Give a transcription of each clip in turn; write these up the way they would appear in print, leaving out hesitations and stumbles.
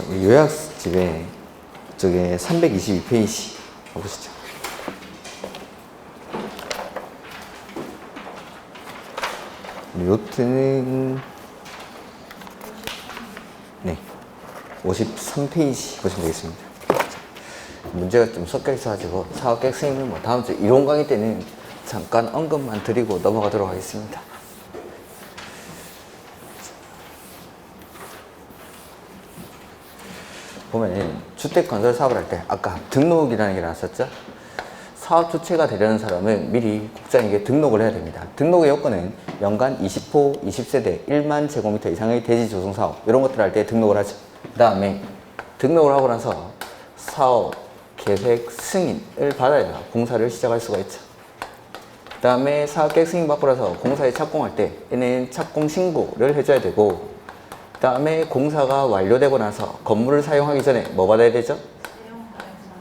이 요약집에 저게 322페이지 가보시죠. 요트는 네 53페이지 보시면 되겠습니다. 문제가 좀 섞여 있어가지고 사업계획 승인은 뭐 다음 주 이론 강의 때는 잠깐 언급만 드리고 넘어가도록 하겠습니다. 보면 주택 건설 사업을 할 때 아까 등록이라는 게 나왔었죠. 사업 주체가 되려는 사람은 미리 국장에게 등록을 해야 됩니다. 등록의 요건은 연간 20호, 20세대, 1만 제곱미터 이상의 대지 조성 사업 이런 것들 할 때 등록을 하죠. 그 다음에 등록을 하고 나서 사업 계획 승인을 받아야 공사를 시작할 수가 있죠. 그 다음에 사업 계획 승인 받고 나서 공사에 착공할 때 얘는 착공 신고를 해줘야 되고, 그 다음에 공사가 완료되고 나서 건물을 사용하기 전에 뭐 받아야 되죠?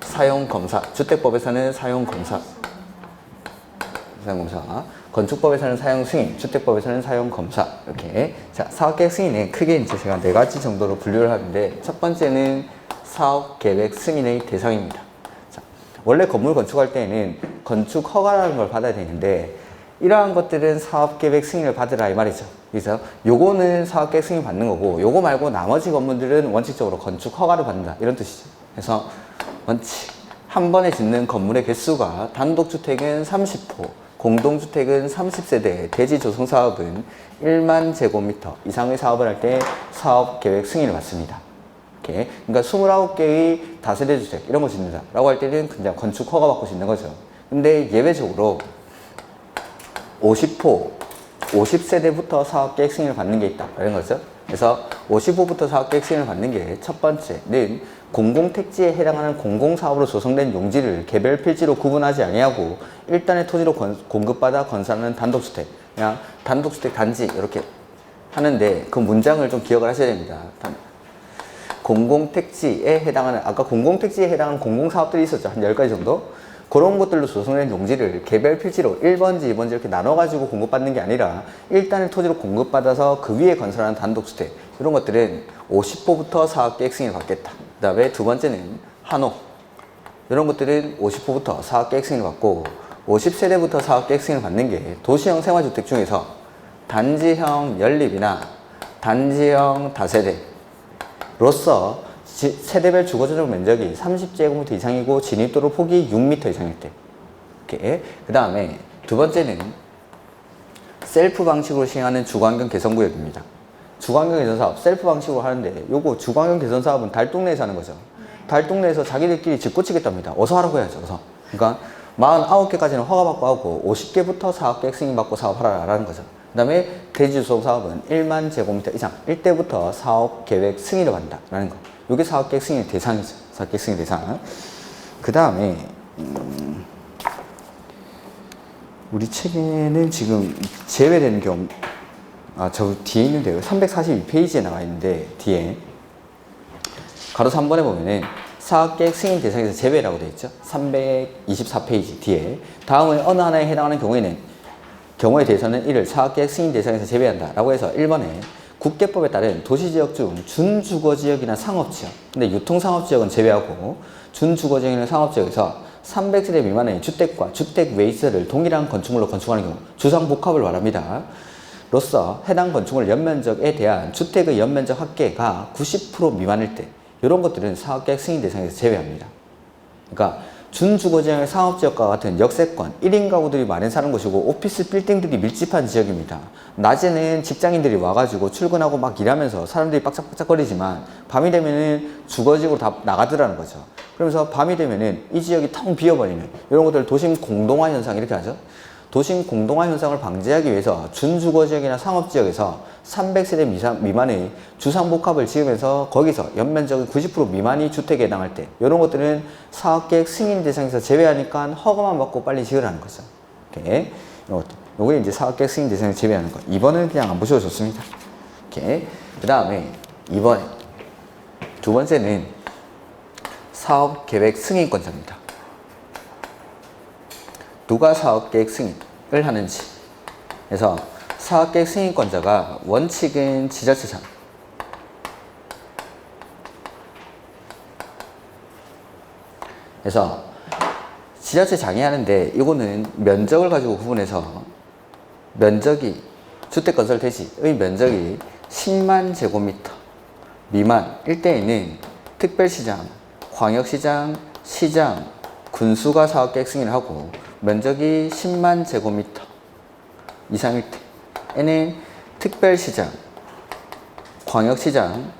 사용검사. 주택법에서는 사용검사. 사용검사. 건축법에서는 사용승인, 주택법에서는 사용검사. 이렇게. 자, 사업계획 승인은 크게 이제 제가 4가지 정도로 분류를 하는데, 첫 번째는 사업계획 승인의 대상입니다. 자, 원래 건물 건축할 때에는 건축 허가라는 걸 받아야 되는데, 이러한 것들은 사업계획 승인을 받으라 이 말이죠. 그래서 요거는 사업계획 승인 받는 거고, 요거 말고 나머지 건물들은 원칙적으로 건축 허가를 받는다 이런 뜻이죠. 그래서 원칙 한 번에 짓는 건물의 개수가 단독주택은 30호, 공동주택은 30세대, 대지 조성 사업은 1만 제곱미터 이상의 사업을 할 때 사업계획 승인을 받습니다. 이렇게. 그러니까 29개의 다세대 주택 이런 거 짓는다 라고 할 때는 그냥 건축 허가 받고 짓는 거죠. 근데 예외적으로 50호, 50세대부터 사업계획 승인을 받는 게 있다 이런 거죠. 그래서 55부터 사업계획 승인을 받는 게 첫 번째는 공공택지에 해당하는 공공사업으로 조성된 용지를 개별 필지로 구분하지 아니하고 일단의 토지로 공급받아 건설하는 단독주택, 그냥 단독주택 단지 이렇게 하는데, 그 문장을 좀 기억을 하셔야 됩니다. 공공택지에 해당하는, 아까 공공택지에 해당하는 공공사업들이 있었죠. 한 10가지 정도. 그런 것들로 조성된 용지를 개별 필지로 1번지, 2번지 이렇게 나눠가지고 공급받는 게 아니라 일단의 토지로 공급받아서 그 위에 건설하는 단독주택, 이런 것들은 50호부터 사업계획 승인을 받겠다. 그 다음에 두 번째는 한호, 이런 것들은 50호부터 사업계획 승인을 받고 50세대부터 사업계획 승인을 받는 게 도시형 생활주택 중에서 단지형 연립이나 단지형 다세대로서 세대별 주거지역 면적이 30제곱미터 이상이고 진입도로 폭이 6m 이상일 때. 이렇게. 그 다음에 두 번째는 셀프 방식으로 시행하는 주거환경 개선구역입니다. 주거환경 개선사업 셀프 방식으로 하는데, 요거 주거환경 개선사업은 달동네에서 하는 거죠. 달동네에서 자기들끼리 집 고치겠답니다. 어서 하라고 해야죠. 어서. 그러니까 49개까지는 허가받고 하고 50개부터 사업계획 승인받고 사업하라라는 거죠. 그 다음에 대지조성 사업은 1만 제곱미터 이상 일때부터 사업계획 승인을 받는다라는 거. 이게 사업계획 승인의 대상이죠. 사업계획 승인의 대상. 그 다음에 우리 책에는 지금 제외되는 경우, 저 뒤에 있는데요. 342페이지에 나와 있는데, 뒤에 가로 3번에 보면은 사업계획 승인 대상에서 제외라고 되어 있죠. 324페이지 뒤에. 다음에 어느 하나에 해당하는 경우에 대해서는 이를 사업계획 승인 대상에서 제외한다 라고 해서 1번에 국계법에 따른 도시지역 중 준주거지역이나 상업지역, 근데 유통상업지역은 제외하고 준주거지역이나 상업지역에서 300세대 미만의 주택과 주택 외 시설을 동일한 건축물로 건축하는 경우, 주상복합을 말합니다. 로서 해당 건축물 연면적에 대한 주택의 연면적 합계가 90% 미만일 때, 이런 것들은 사업계획 승인 대상에서 제외합니다. 그러니까 준주거지역의 상업지역과 같은 역세권, 1인 가구들이 많이 사는 곳이고 오피스 빌딩들이 밀집한 지역입니다. 낮에는 직장인들이 와가지고 출근하고 막 일하면서 사람들이 빡짝빡짝거리지만 밤이 되면은 주거지역으로 다 나가더라는 거죠. 그러면서 밤이 되면은 이 지역이 텅 비어버리는, 이런 것들을 도심 공동화 현상 이렇게 하죠. 도심 공동화 현상을 방지하기 위해서 준주거지역이나 상업지역에서 300세대 미만의 주상복합을 지으면서 거기서 연면적의 90% 미만이 주택에 해당할 때, 이런 것들은 사업계획 승인 대상에서 제외하니까 허가만 받고 빨리 지으라는 거죠. 이렇게. 요게 이제 사업계획 승인 대상에서 제외하는 거. 2번은 그냥 안 보셔도 좋습니다. 이렇게. 그 다음에 2번에 두 번째는 사업계획 승인권자입니다. 누가 사업계획 승인을 하는지. 그래서 사업계획 승인권자가 원칙은 지자체장, 그래서 지자체 장애하는데 이거는 면적을 가지고 구분해서 면적이 주택건설 대지의 면적이 10만 제곱미터 미만일 때에는 특별시장, 광역시장, 시장, 군수가 사업계획 승인을 하고 면적이 10만 제곱미터 이상일 때에는 특별시장, 광역시장,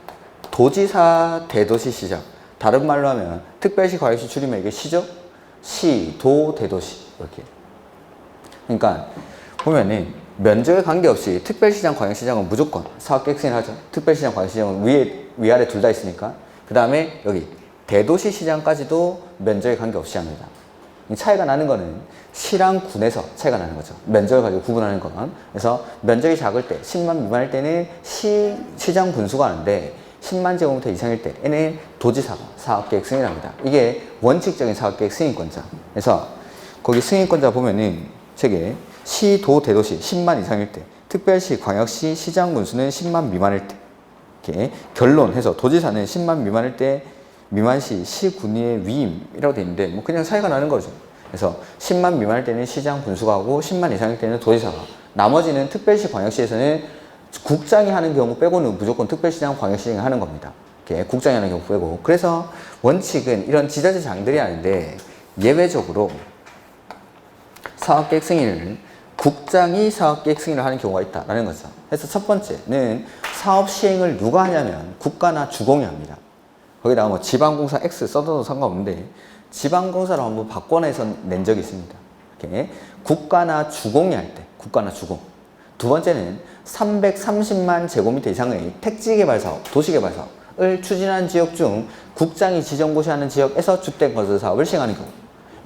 도지사, 대도시시장. 다른 말로 하면 특별시, 광역시 줄이면 이게 시죠? 시, 도, 대도시 이렇게. 그러니까 보면은 면적에 관계없이 특별시장, 광역시장은 무조건 사업계획 승인을 하죠. 특별시장, 광역시장은 위아래 둘 다 있으니까. 그 다음에 여기 대도시시장까지도 면적에 관계없이 합니다. 차이가 나는 거는 시랑 군에서 차이가 나는 거죠. 면적을 가지고 구분하는 건. 그래서 면적이 작을 때, 10만 미만일 때는 시장 군수가 하는데 10만 제곱미터 이상일 때에는 도지사가 사업계획 승인을 합니다. 이게 원칙적인 사업계획 승인권자. 그래서 거기 승인권자 보면은 책에 시, 도, 대도시 10만 이상일 때, 특별시, 광역시, 시장 군수는 10만 미만일 때, 이렇게 결론해서 도지사는 10만 미만일 때 미만시, 시군의 위임이라고 되어 있는데 뭐 그냥 차이가 나는 거죠. 그래서 10만 미만일 때는 시장 군수가 하고 10만 이상일 때는 도지사가. 나머지는 특별시, 광역시에서는 국장이 하는 경우 빼고는 무조건 특별시장, 광역시장이 하는 겁니다. 이렇게 국장이 하는 경우 빼고. 그래서 원칙은 이런 지자체 장들이 하는데 예외적으로 사업계획 승인을 국장이 사업계획 승인을 하는 경우가 있다라는 거죠. 그래서 첫 번째는 사업 시행을 누가 하냐면 국가나 주공이 합니다. 거기다가 뭐 지방공사 X 써도 상관없는데 지방공사로 한번 바꿔내서 낸 적이 있습니다. 이렇게 국가나 주공이 할 때, 국가나 주공. 두 번째는 330만 제곱미터 이상의 택지개발사업, 도시개발사업을 추진하는 지역 중 국장이 지정고시하는 지역에서 주택건설 사업을 시행하는 경우.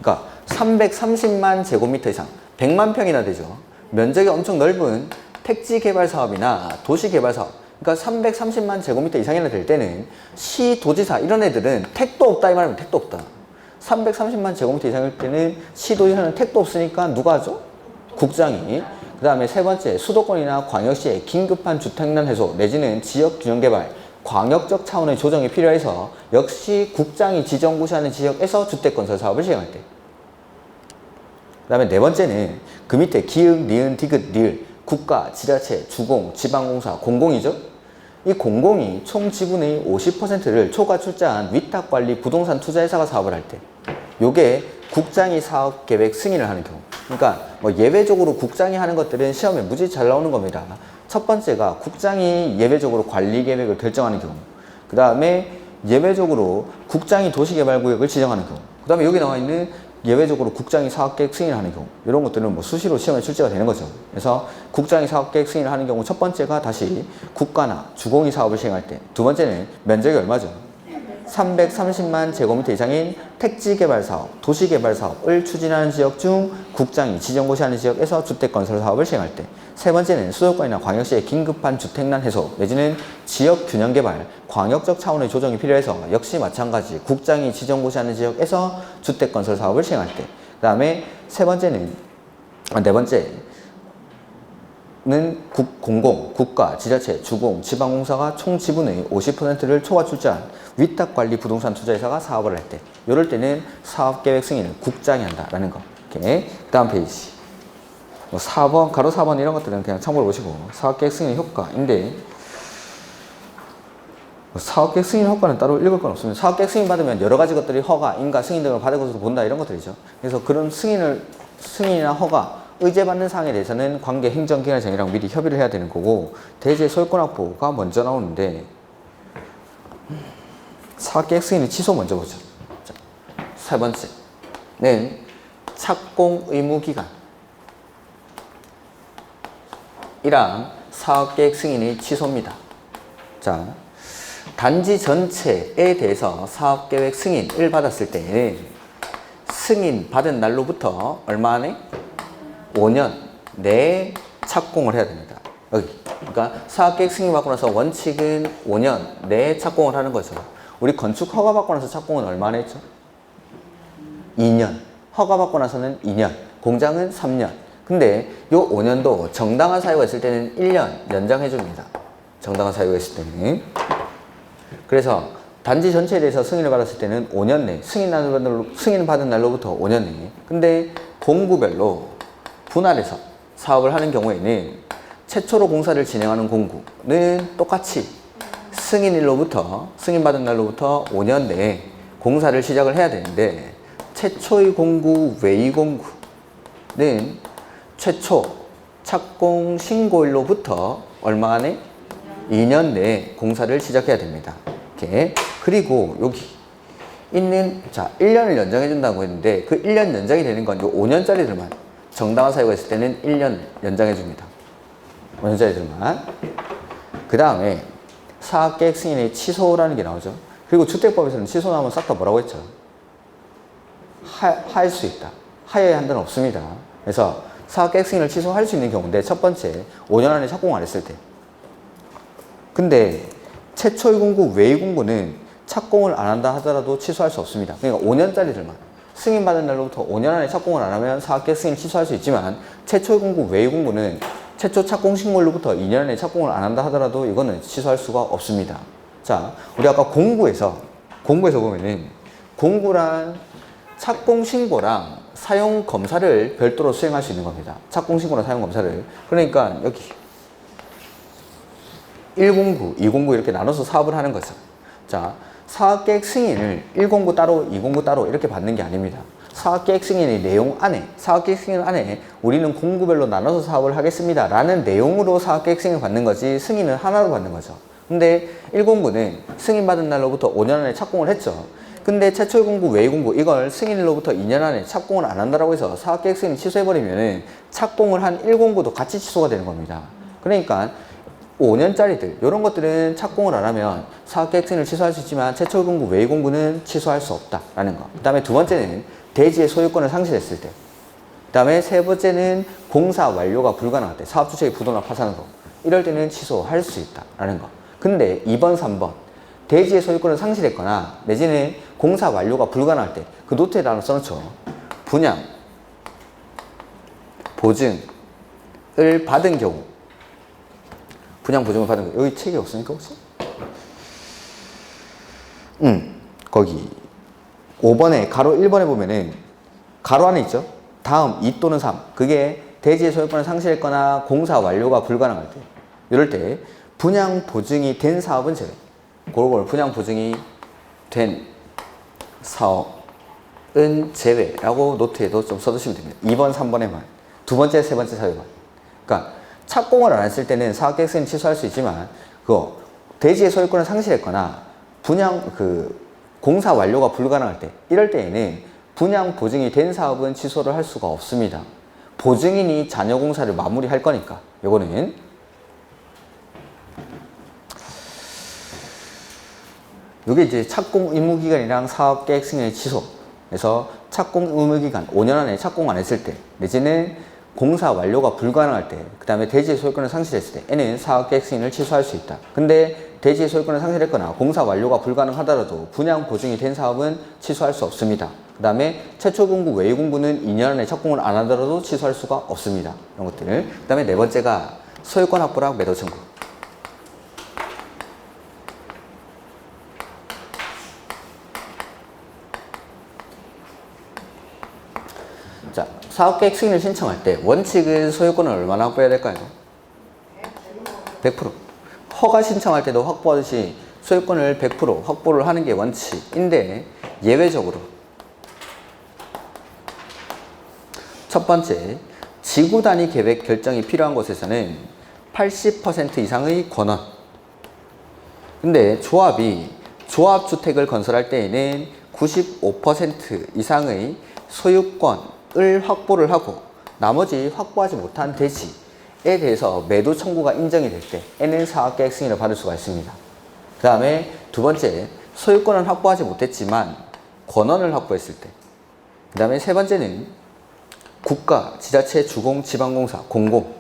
그러니까 330만 제곱미터 이상, 100만 평이나 되죠. 면적이 엄청 넓은 택지개발사업이나 도시개발사업, 그러니까 330만 제곱미터 이상이나 될 때는 시, 도지사 이런 애들은 택도 없다 이 말하면 택도 없다. 330만 제곱미터 이상일 때는 시, 도지사는 택도 없으니까 누가 하죠? 국장이. 그 다음에 세 번째, 수도권이나 광역시의 긴급한 주택난 해소 내지는 지역균형개발, 광역적 차원의 조정이 필요해서 역시 국장이 지정고시하는 지역에서 주택건설 사업을 시행할 때. 그 다음에 네 번째는 그 밑에 기흥, 니은, 디귿, 리을, 국가, 지자체, 주공, 지방공사, 공공이죠. 이 공공이 총 지분의 50%를 초과 출자한 위탁관리 부동산 투자회사가 사업을 할 때, 요게 국장이 사업계획 승인을 하는 경우. 그러니까 뭐 예외적으로 국장이 하는 것들은 시험에 무지 잘 나오는 겁니다. 첫 번째가 국장이 예외적으로 관리계획을 결정하는 경우. 그 다음에 예외적으로 국장이 도시개발구역을 지정하는 경우. 그 다음에 여기 나와 있는 예외적으로 국장이 사업계획 승인을 하는 경우. 이런 것들은 뭐 수시로 시험에 출제가 되는 거죠. 그래서 국장이 사업계획 승인을 하는 경우 첫 번째가 다시 국가나 주공이 사업을 시행할 때. 두 번째는 면적이 얼마죠? 330만 제곱미터 이상인 택지개발사업, 도시개발사업을 추진하는 지역 중 국장이 지정고시하는 지역에서 주택건설 사업을 시행할 때. 세 번째는 수도권이나 광역시의 긴급한 주택난 해소 내지는 지역균형개발, 광역적 차원의 조정이 필요해서 역시 마찬가지 국장이 지정고시하는 지역에서 주택건설 사업을 시행할 때. 그 다음에 네 번째는 공공, 국가, 지자체, 주공, 지방공사가 총 지분의 50%를 초과 출자한 위탁관리 부동산 투자회사가 사업을 할 때, 이럴 때는 사업계획 승인을 국장이 한다라는 거. 이렇게. 그 다음 페이지. 뭐 4번, 가로 4번 이런 것들은 그냥 참고해 보시고, 사업계획 승인 효과인데, 사업계획 승인 효과는 따로 읽을 건 없습니다. 사업계획 승인 받으면 여러 가지 것들이 허가, 인가, 승인 등을 받은 것으로 본다 이런 것들이죠. 그래서 그런 승인이나 허가, 의제받는 사항에 대해서는 관계 행정기관장이랑 미리 협의를 해야 되는 거고, 대제 소유권 확보가 먼저 나오는데, 사업계획 승인의 취소 먼저 보죠. 자, 세 번째는 착공 의무 기간 이랑 사업계획 승인의 취소입니다. 자, 단지 전체에 대해서 사업계획 승인을 받았을 때는 승인 받은 날로부터 얼마 안에? 5년 내에 착공을 해야 됩니다. 여기. 그러니까 사업계획 승인 받고 나서 원칙은 5년 내에 착공을 하는 거죠. 우리 건축 허가 받고 나서 착공은 얼마나 했죠? 2년. 허가 받고 나서는 2년. 공장은 3년. 근데 요 5년도 정당한 사유가 있을 때는 1년 연장해 줍니다. 정당한 사유가 있을 때는. 그래서 단지 전체에 대해서 승인을 받았을 때는 5년 내, 승인 받은 날로부터 5년 내. 근데 공구별로 분할해서 사업을 하는 경우에는 최초로 공사를 진행하는 공구는 똑같이 승인 받은 날로부터 5년 내에 공사를 시작을 해야 되는데, 최초의 공구 외의 공구는 최초 착공 신고일로부터 얼마 안에? 2년 내에 공사를 시작해야 됩니다. 이렇게. 그리고 여기 있는, 자, 1년을 연장해 준다고 했는데, 그 1년 연장이 되는 건 요 5년짜리들만, 정당한 사유가 있을 때는 1년 연장해 줍니다. 5년짜리들만. 그 다음에 사업계획 승인의 취소라는 게 나오죠. 그리고 주택법에서는 취소 나오면 싹 다 뭐라고 했죠? 할 수 있다. 하여야 한다는 없습니다. 그래서 사업계획 승인을 취소할 수 있는 경우인데, 첫 번째 5년 안에 착공 안 했을 때. 근데 최초의 공구 외의 공구는 착공을 안 한다 하더라도 취소할 수 없습니다. 그러니까 5년짜리들만 승인받은 날로부터 5년 안에 착공을 안 하면 사업계획 승인 취소할 수 있지만, 최초의 공구 외의 공구는 최초 착공 신고일로부터 2년 안에 착공을 안 한다 하더라도 이거는 취소할 수가 없습니다. 자, 우리 아까 공구에서 보면은 공구란 착공 신고랑 사용 검사를 별도로 수행할 수 있는 겁니다. 착공 신고랑 사용 검사를. 그러니까 여기 1공구, 2공구 이렇게 나눠서 사업을 하는 거죠. 자, 사업계획 승인을 1공구 따로, 2공구 따로 이렇게 받는 게 아닙니다. 사업계획 승인의 내용 안에, 사업계획 승인 안에 우리는 공구별로 나눠서 사업을 하겠습니다 라는 내용으로 사업계획 승인을 받는 거지, 승인은 하나로 받는 거죠. 근데 1공구는 승인받은 날로부터 5년 안에 착공을 했죠. 근데 최초의 공구, 외의 공구 이걸 승인일로부터 2년 안에 착공을 안 한다라고 해서 사업계획 승인 취소해버리면은 착공을 한 1공구도 같이 취소가 되는 겁니다. 그러니까 5년짜리들 이런 것들은 착공을 안 하면 사업계획 승인을 취소할 수 있지만, 최초의 공구, 외의 공구는 취소할 수 없다라는 거. 그 다음에 두 번째는 대지의 소유권을 상실했을 때. 그 다음에 세 번째는 공사 완료가 불가능할 때, 사업 주체의 부도나 파산으로. 이럴 때는 취소할 수 있다라는 거. 근데 2번, 3번 대지의 소유권을 상실했거나 내지는 공사 완료가 불가능할 때, 그 노트에 하나 써놓죠. 분양, 보증을 받은 경우. 분양 보증을 받은 경우. 여기 책이 없으니까 혹시? 거기 5번에 가로 1번에 보면은 가로 안에 있죠. 다음 2 또는 3. 그게 대지의 소유권을 상실했거나 공사 완료가 불가능할 때. 이럴 때 분양 보증이 된 사업은 제외. 그걸 분양 보증이 된 사업은 제외라고 노트에도 좀 써두시면 됩니다. 2번, 3번에만. 두 번째, 세 번째 사유만. 그러니까 착공을 안 했을 때는 사업계획 승인 취소할 수 있지만, 그거 대지의 소유권을 상실했거나 분양 공사 완료가 불가능할 때, 이럴 때에는 분양 보증이 된 사업은 취소를 할 수가 없습니다. 보증인이 잔여 공사를 마무리할 거니까. 요거는 요게 이제 착공 의무기간이랑 사업계획 승인의 취소. 그래서 착공 의무기간 5년 안에 착공 안 했을 때, 내지는 공사 완료가 불가능할 때, 그 다음에 대지의 소유권을 상실했을 때에는 사업계획 승인을 취소할 수 있다. 근데 대지의 소유권을 상실했거나 공사 완료가 불가능하더라도 분양 보증이 된 사업은 취소할 수 없습니다. 그 다음에 최초 공구, 외의 공구는 2년 안에 착공을 안 하더라도 취소할 수가 없습니다. 이런 것들을. 그 다음에 네 번째가 소유권 확보랑 매도 청구. 자, 사업계획 승인을 신청할 때 원칙은 소유권을 얼마나 확보해야 될까요? 100%. 허가 신청할 때도 확보하듯이 소유권을 100% 확보를 하는 게 원칙인데, 예외적으로 첫 번째, 지구 단위 계획 결정이 필요한 곳에서는 80% 이상의 권원. 근데 조합주택을 건설할 때에는 95% 이상의 소유권을 확보를 하고, 나머지 확보하지 못한 대지에 대해서 매도 청구가 인정이 될 때에는 사업계획 승인을 받을 수가 있습니다. 그 다음에 두 번째, 소유권은 확보하지 못했지만 권원을 확보했을 때. 그 다음에 세 번째는 국가, 지자체, 주공, 지방공사, 공공.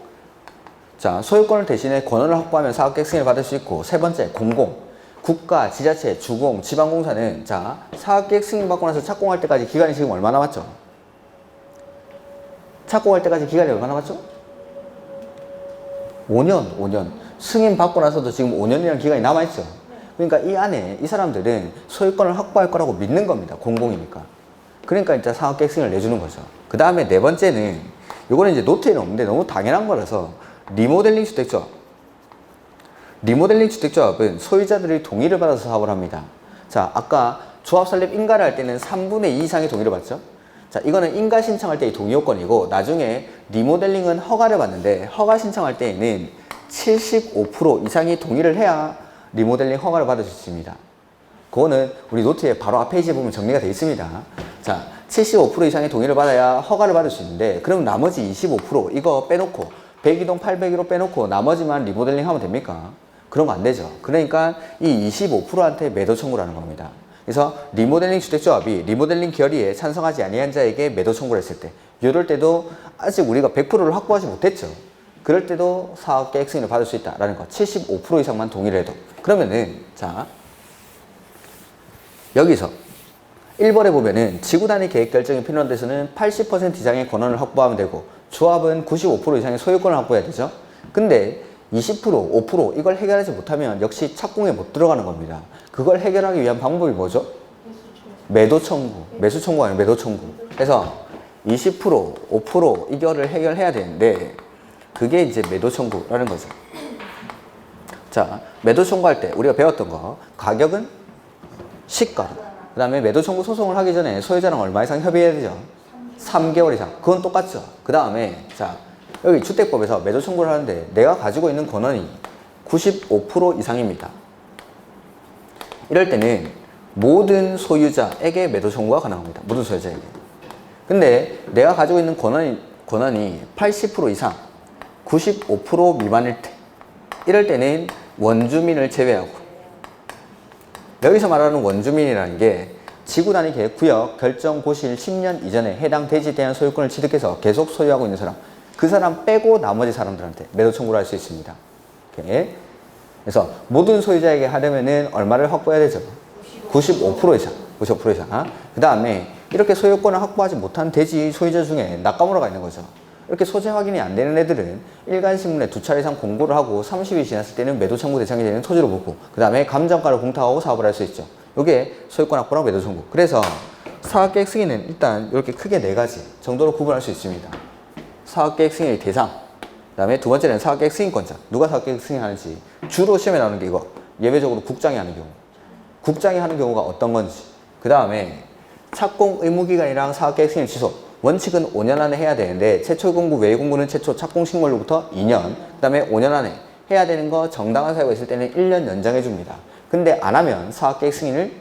자, 소유권을 대신에 권원을 확보하면 사업계획 승인을 받을 수 있고, 세 번째, 공공. 국가, 지자체, 주공, 지방공사는 자, 사업계획 승인 받고 나서 착공할 때까지 기간이 지금 얼마 남았죠? 착공할 때까지 기간이 얼마 남았죠? 5년. 승인 받고 나서도 지금 5년이라는 기간이 남아있죠. 그러니까 이 안에 이 사람들은 소유권을 확보할 거라고 믿는 겁니다. 공공이니까. 그러니까 이제 사업계획승인을 내주는 거죠. 그 다음에 네 번째는 요거는 이제 노트에는 없는데 너무 당연한 거라서 리모델링 주택조합. 리모델링 주택조합은 소유자들의 동의를 받아서 사업을 합니다. 자, 아까 조합 설립 인가를 할 때는 3분의 2 이상의 동의를 받죠. 자, 이거는 인가 신청할 때의 동의 요건이고 나중에 리모델링은 허가를 받는데 허가 신청할 때에는 75% 이상이 동의를 해야 리모델링 허가를 받을 수 있습니다. 그거는 우리 노트에 바로 앞 페이지에 보면 정리가 되어 있습니다. 자, 75% 이상의 동의를 받아야 허가를 받을 수 있는데 그럼 나머지 25% 이거 빼놓고 102동 801호 빼놓고 나머지만 리모델링 하면 됩니까? 그런 거 안 되죠. 그러니까 이 25%한테 매도 청구를 하는 겁니다. 그래서 리모델링 주택조합이 리모델링 결의에 찬성하지 아니한 자에게 매도 청구를 했을 때 이럴 때도 아직 우리가 100%를 확보하지 못했죠. 그럴 때도 사업계획 승인을 받을 수 있다라는 거. 75% 이상만 동의를 해도. 그러면은 자 여기서 1번에 보면은 지구단위 계획 결정이 필요한 데서는 80% 이상의 권한을 확보하면 되고 조합은 95% 이상의 소유권을 확보해야 되죠. 근데 20%, 5% 이걸 해결하지 못하면 역시 착공에 못 들어가는 겁니다. 그걸 해결하기 위한 방법이 뭐죠? 매도 청구. 매수 청구가 아니라 매도 청구. 그래서 20%, 5% 이거를 해결해야 되는데 그게 이제 매도 청구라는 거죠. 자, 매도 청구할 때 우리가 배웠던 거 가격은 시가로. 그 다음에 매도 청구 소송을 하기 전에 소유자랑 얼마 이상 협의해야 되죠? 3개월 이상. 그건 똑같죠. 그 다음에 자 여기 주택법에서 매도 청구를 하는데 내가 가지고 있는 권한이 95% 이상입니다. 이럴 때는 모든 소유자에게 매도 청구가 가능합니다. 모든 소유자에게. 근데 내가 가지고 있는 권한이 80% 이상, 95% 미만일 때 이럴 때는 원주민을 제외하고 여기서 말하는 원주민이라는 게 지구단위 계획 구역 결정 고시일 10년 이전에 해당 대지에 대한 소유권을 취득해서 계속 소유하고 있는 사람 그 사람 빼고 나머지 사람들한테 매도 청구를 할 수 있습니다. 이렇게. 그래서 모든 소유자에게 하려면은 얼마를 확보해야 되죠? 95% 이상. 95% 이상. 그 다음에 이렇게 소유권을 확보하지 못한 대지 소유자 중에 낙가물어가 있는 거죠. 이렇게 소재 확인이 안 되는 애들은 일간신문에 2차례 이상 공고를 하고 30일 지났을 때는 매도 청구 대상이 되는 토지로 보고 그 다음에 감정가를 공탁하고 사업을 할 수 있죠. 이게 소유권 확보랑 매도 청구. 그래서 사업계획 승인은 일단 이렇게 크게 4가지 정도로 구분할 수 있습니다. 사업계획 승인의 대상, 그 다음에 두 번째는 사업계획 승인권자. 누가 사업계획 승인하는지. 주로 시험에 나오는 게 이거. 예외적으로 국장이 하는 경우. 국장이 하는 경우가 어떤 건지. 그 다음에 착공 의무기간이랑 사업계획 승인 취소. 원칙은 5년 안에 해야 되는데 최초 공고, 외의 공고는 최초 착공 신고일로부터 2년. 그 다음에 5년 안에 해야 되는 거 정당한 사유가 있을 때는 1년 연장해 줍니다. 근데 안 하면 사업계획 승인을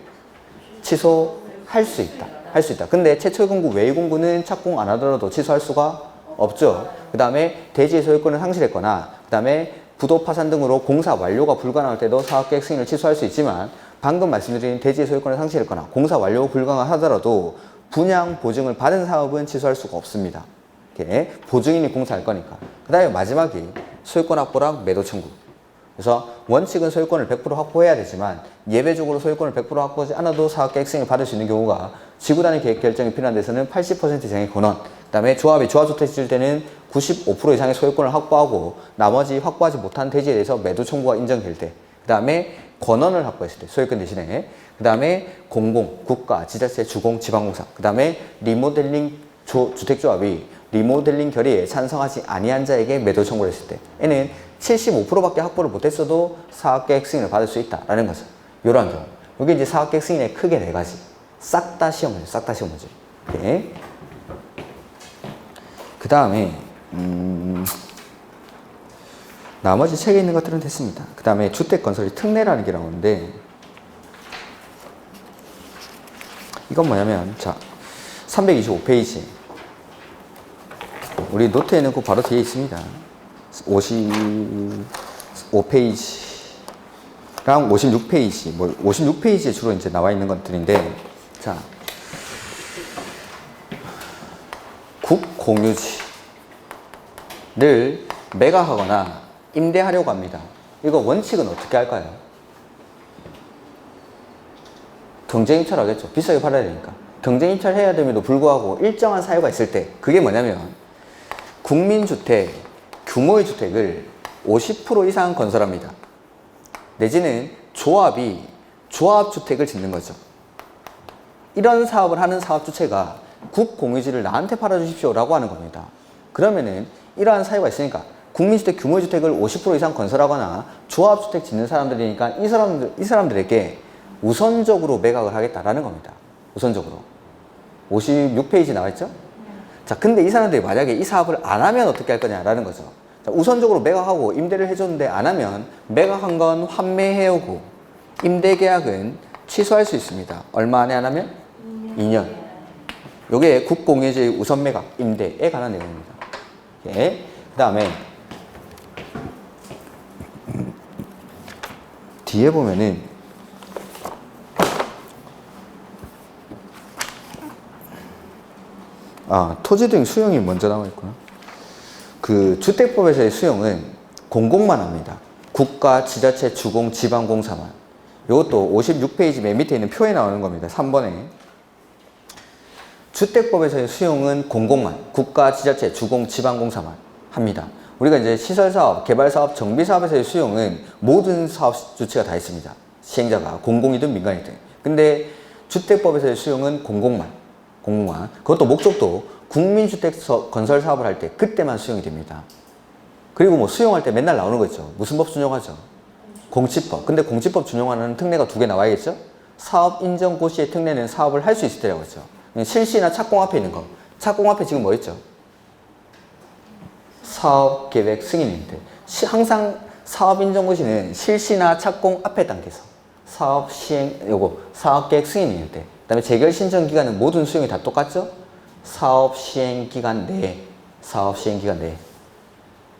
취소할 수 있다. 할 수 있다. 근데 최초 공고, 외의 공고는 착공 안 하더라도 취소할 수가 없죠. 그 다음에 대지의 소유권을 상실했거나 그 다음에 부도 파산 등으로 공사 완료가 불가능할 때도 사업계획 승인을 취소할 수 있지만 방금 말씀드린 대지의 소유권을 상실했거나 공사 완료가 불가능하더라도 분양 보증을 받은 사업은 취소할 수가 없습니다. 이렇게 보증인이 공사할 거니까. 그 다음에 마지막이 소유권 확보랑 매도 청구. 그래서 원칙은 소유권을 100% 확보해야 되지만 예외적으로 소유권을 100% 확보하지 않아도 사업계획 승인을 받을 수 있는 경우가 지구단위 계획 결정이 필요한 데서는 80% 이상의 권한, 그 다음에 조합이 조합주택 지을 때는 95% 이상의 소유권을 확보하고 나머지 확보하지 못한 대지에 대해서 매도 청구가 인정될 때, 그 다음에 권한을 확보했을 때 소유권 대신에, 그 다음에 공공, 국가, 지자체, 주공, 지방공사, 그 다음에 리모델링 주택조합이 리모델링 결의에 찬성하지 아니한 자에게 매도 청구를 했을 때 얘는 75%밖에 확보를 못했어도 사업계획 승인을 받을 수 있다라는 거죠. 이러한 경우. 이게 이제 사업계획 승인의 크게 4가지. 싹 다 시험 문제, 싹 다 시험 문제. 오케이. 그 다음에 나머지 책에 있는 것들은 됐습니다. 그 다음에 주택건설이 특례라는 게 나오는데 이건 뭐냐면 자 325페이지 우리 노트에는 그 바로 뒤에 있습니다. 55페이지랑 56페이지, 뭐 56페이지에 주로 이제 나와 있는 것들인데, 자, 국공유지를 매각하거나 임대하려고 합니다. 이거 원칙은 어떻게 할까요? 경쟁 입찰하겠죠. 비싸게 팔아야 되니까. 경쟁 입찰해야 됨에도 불구하고 일정한 사유가 있을 때, 그게 뭐냐면 국민주택 규모의 주택을 50% 이상 건설합니다. 내지는 조합이 조합주택을 짓는 거죠. 이런 사업을 하는 사업주체가 국공유지를 나한테 팔아주십시오 라고 하는 겁니다. 그러면은 이러한 사유가 있으니까 국민주택 규모의 주택을 50% 이상 건설하거나 조합주택 짓는 사람들이니까 이 사람들에게 우선적으로 매각을 하겠다라는 겁니다. 우선적으로. 56페이지 나와 있죠? 자, 근데 이 사람들이 만약에 이 사업을 안 하면 어떻게 할 거냐라는 거죠. 자, 우선적으로 매각하고 임대를 해줬는데 안 하면 매각한 건 환매해오고 임대계약은 취소할 수 있습니다. 얼마 안에 안 하면? 2년. 요게 국공유지 우선 매각, 임대에 관한 내용입니다. 예. 그 다음에 뒤에 보면은 토지 등 수용이 먼저 나와 있구나. 그 주택법에서의 수용은 공공만 합니다. 국가, 지자체, 주공, 지방공사만. 이것도 56페이지 맨 밑에 있는 표에 나오는 겁니다. 3번에. 주택법에서의 수용은 공공만, 국가, 지자체, 주공, 지방공사만 합니다. 우리가 이제 시설사업, 개발사업, 정비사업에서의 수용은 모든 사업 주체가 다 있습니다. 시행자가 공공이든 민간이든. 근데 주택법에서의 수용은 공공만. 그것도 목적도 국민주택 건설 사업을 할 때 그때만 수용이 됩니다. 그리고 뭐 수용할 때 맨날 나오는 거 있죠. 무슨 법 준용하죠? 공치법. 근데 공치법 준용하는 특례가 2개 나와야겠죠? 사업 인정 고시의 특례는 사업을 할 수 있을 때라고 했죠. 실시나 착공 앞에 있는 거. 착공 앞에 지금 뭐 있죠? 사업 계획 승인인데 항상 사업 인정 고시는 실시나 착공 앞에 단계에서 사업 시행 사업 계획 승인일 때. 그다음에 재결 신청 기간은 모든 수용이 다 똑같죠? 사업 시행 기간 내에.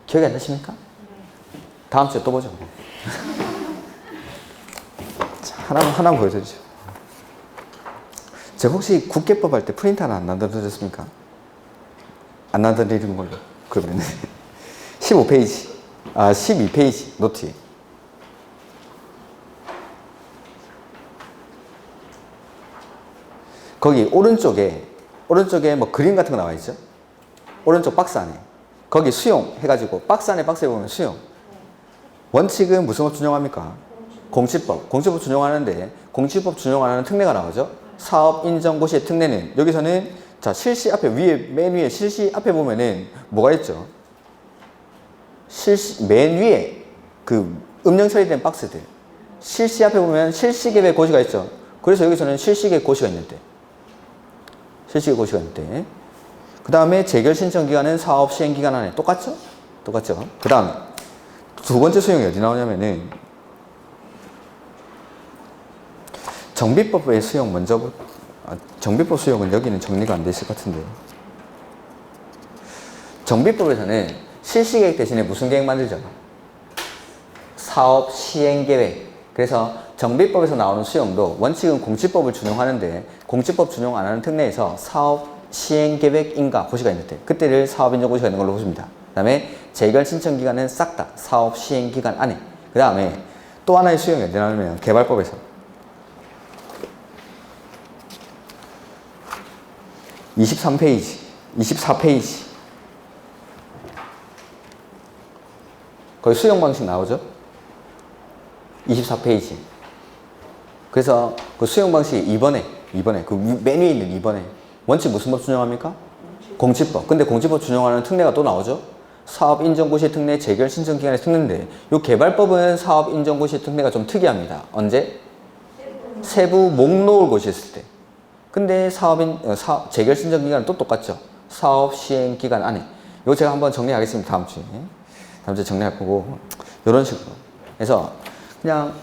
기억이 안 나십니까? 다음 주에 또 보죠. 자, 하나만 보여드리죠. 제가 혹시 국계법 할 때 프린트 하나 안 만들어드렸습니까? 안 만들어드리는 걸로. 그러면 15페이지, 12페이지 노트에. 거기 오른쪽에 뭐 그림 같은 거 나와 있죠? 오른쪽 박스 안에. 거기 수용 해가지고 박스 안에 보면 수용. 원칙은 무슨 법 준용합니까? 공치법 준용하는데 공치법 준용 안 하는 특례가 나오죠? 사업 인정 고시의 특례는 여기서는 자 실시 앞에 맨 위에 실시 앞에 보면은 뭐가 있죠? 맨 위에 그 음령 처리된 박스들. 실시 앞에 보면 실시계획 고시가 있죠? 그래서 여기서는 실시계획 고시가 있는데. 그 다음에 재결 신청 기간은 사업 시행 기간 안에 똑같죠? 그 다음에 두 번째 수용이 어디 나오냐면은 정비법의 수용 먼저 정비법 수용은 여기는 정리가 안 돼 있을 것 같은데 정비법에서는 실시계획 대신에 무슨 계획 만들죠? 사업 시행 계획. 그래서 정비법에서 나오는 수용도 원칙은 공치법을 준용하는데 공치법 준용 안 하는 특례에서 사업 시행 계획 인가 고시가 있는데 그때를 사업 인정 고시가 있는 걸로 보십니다. 그 다음에 재결 신청 기간은 싹 다 사업 시행 기간 안에. 그 다음에 또 하나의 수용이 어디 나오냐면 개발법에서 24페이지 거기 수용 방식 나오죠? 24페이지. 그래서 그 수용 방식이 2번에 그 맨 위에 있는 2번에 원칙 무슨 법 준용합니까? 공치법. 근데 공치법 준용하는 특례가 또 나오죠? 사업 인정 고시 특례, 재결 신청 기간의 특례인데 이 개발법은 사업 인정 고시 특례가 좀 특이합니다. 언제? 세부 목록을 고시했을 때. 근데 재결 신청 기간은 또 똑같죠? 사업 시행 기간 안에. 이거 제가 한번 정리하겠습니다. 다음 주에 정리할 거고 이런 식으로. 그래서 그냥